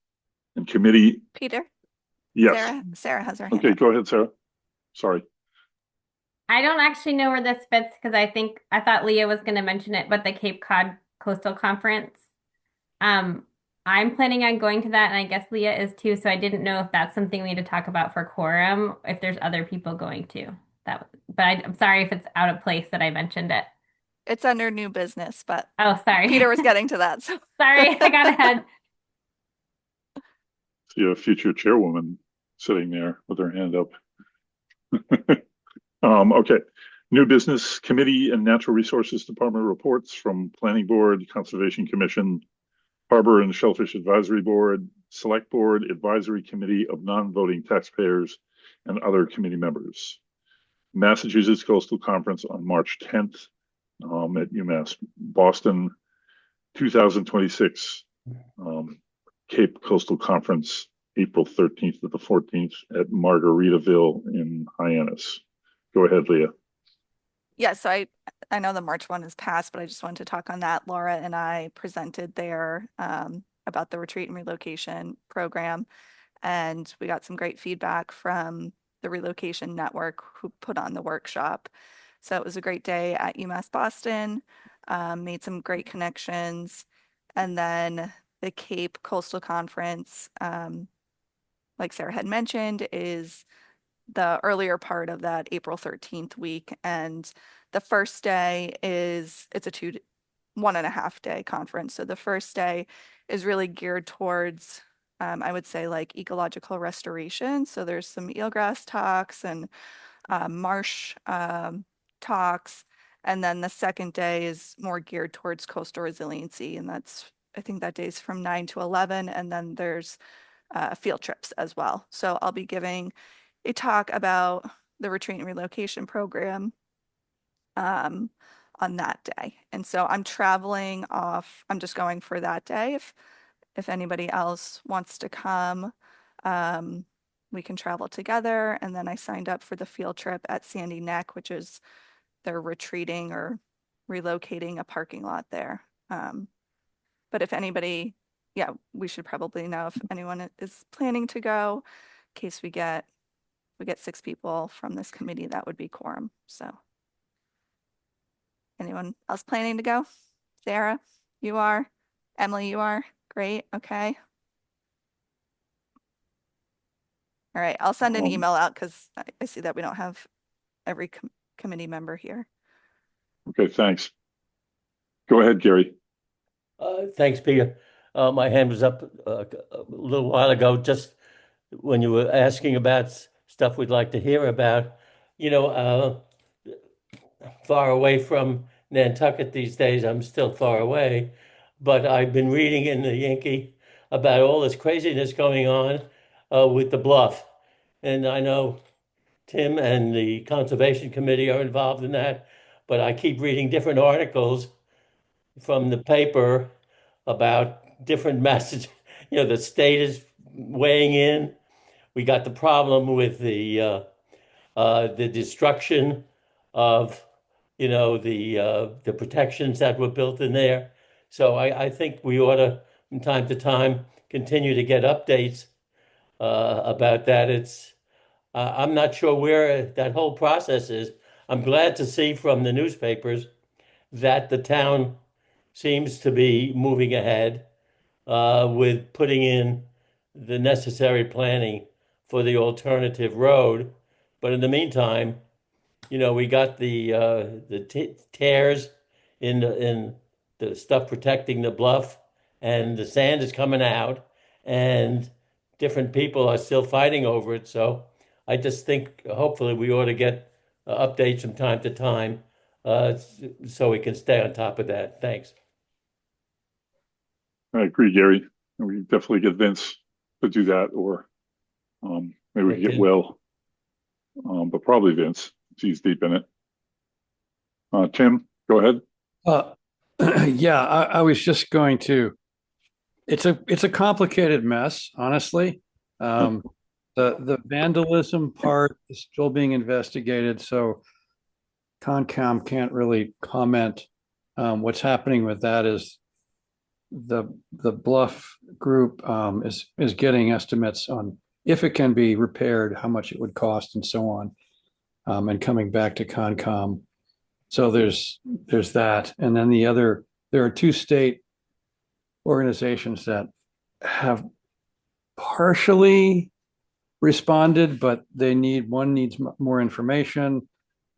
and committee. Peter? Yes. Sarah has her hand Okay, up. go ahead, Sarah. Sorry. I don't actually know where this fits because I thought Leah was going to mention it, but the Cape Cod Coastal Conference. I'm planning on going to that, and I guess Leah is too. So I didn't know if that's something we need to talk about for quorum, if there's other people going to. But I'm sorry if it's out of place that I mentioned it. It's under new business, but Oh, sorry. Peter was getting to that. So Sorry, I got ahead. See a future chairwoman sitting there with her hand up. Okay. New business committee and natural resources department reports from planning board, conservation commission, harbor and shellfish advisory board, select board, advisory committee of non-voting taxpayers, and other committee members. Massachusetts Coastal Conference on March 10th at UMass Boston, 2026 Cape Coastal Conference, April 13th to the 14th at Margaritaville in Hyannis. Go ahead, Leah. yeah, so I know the March one is passed, but I just wanted to talk on that. Laura and I presented there about the retreat and relocation program, and we got some great feedback from the relocation network who put on the workshop. So it was a great day at UMass Boston, made some great connections, and then the Cape Coastal Conference, like Sarah had mentioned, is the earlier part of that April 13th week. And the first day it's a 1.5 day conference. So the first day is really geared towards, I would say, like ecological restoration. So there's some eelgrass talks and marsh talks. And then the second day is more geared towards coastal resiliency. And I think that day's from 9 to 11. And then there's field trips as well. So I'll be giving a talk about the retreat and relocation program on that day. And so I'm traveling off. I'm just going for that day. If anybody else wants to come, we can travel together. And then I signed up for the field trip at Sandy Neck, which is they're retreating or relocating a parking lot there. But if anybody, yeah, we should probably know if anyone is planning to go, in case we get 6 people from this committee, that would be quorum. So anyone else planning to go? Sarah, you are. Emily, you are. Great. Okay. All right. I'll send an email out because I see that we don't have every committee member here. Okay, thanks. Go ahead, Gary. Thanks, Peter. My hand was up a little while ago, just when you were asking about stuff we'd like to hear about. Far away from Nantucket these days. I'm still far away, but I've been reading in the Yankee about all this craziness going on with the bluff. And I know Tim and the Conservation Committee are involved in that, but I keep reading different articles from the paper about different messages. The state is weighing in, We got the problem with the destruction of, the protections that were built in there. So I think we ought to, from time to time, continue to get updates about that. I'm not sure where that whole process is. I'm glad to see from the newspapers that the town seems to be moving ahead with putting in the necessary planning for the alternative road. But in the meantime, we got the tears in the stuff protecting the bluff, and the sand is coming out, and different people are still fighting over it. So I just think hopefully we ought to get updates from time to time so we can stay on top of that. Thanks. I agree, Gary. We definitely get Vince to do that, or maybe we can get Okay. Will, but probably Vince. He's deep in it. Tim, go ahead. Yeah, I was just going to, it's a complicated mess, honestly. The vandalism part is still being investigated, so Concom can't really comment. What's happening with that is the Bluff group is getting estimates on if it can be repaired, how much it would cost, and so on, and coming back to Concom. So there's that, and then there are two state organizations that have partially responded, but one needs more information.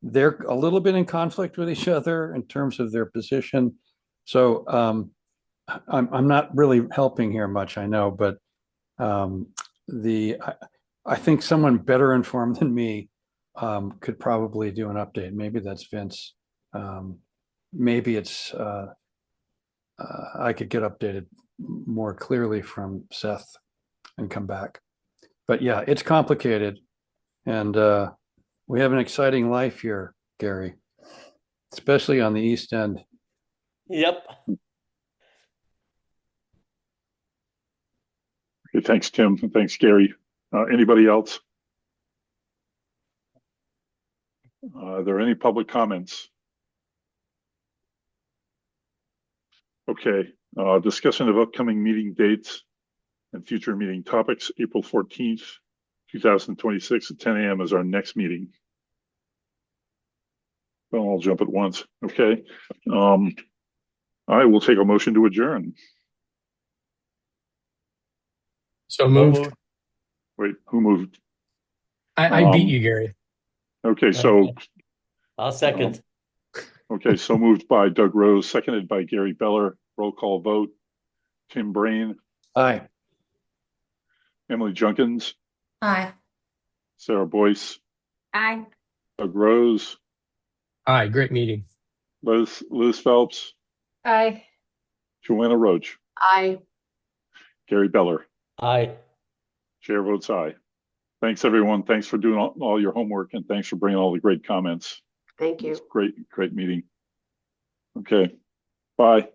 They're a little bit in conflict with each other in terms of their position. So I'm not really helping here much, I know, but I think someone better informed than me could probably do an update. Maybe that's Vince. Maybe it's I could get updated more clearly from Seth and come back. But yeah, it's complicated, and we have an exciting life here, Gary, especially on the East End. Yep. Okay, thanks, Tim. And thanks, Gary. Anybody else? Are there any public comments? Okay, discussion of upcoming meeting dates and future meeting topics. April 14th, 2026 at 10 a.m. is our next meeting. Well, I'll jump at once. Okay. I will take a motion to adjourn. So moved. Wait, who moved? I beat you, Gary. Okay, so I'll second. okay, so moved by Doug Rose, seconded by Gary Beller. Roll call vote. Tim Brain, Aye. Emily Junkins, Aye. Sarah Boyce, Aye. Doug Rose, Aye, great meeting. Liz Phelps, Aye. Joanna Roach, Aye. Gary Beller. Aye. Chair votes aye. Thanks, everyone. Thanks for doing all your homework, and thanks for bringing all the great comments. Thank you. It's great meeting. Okay, bye.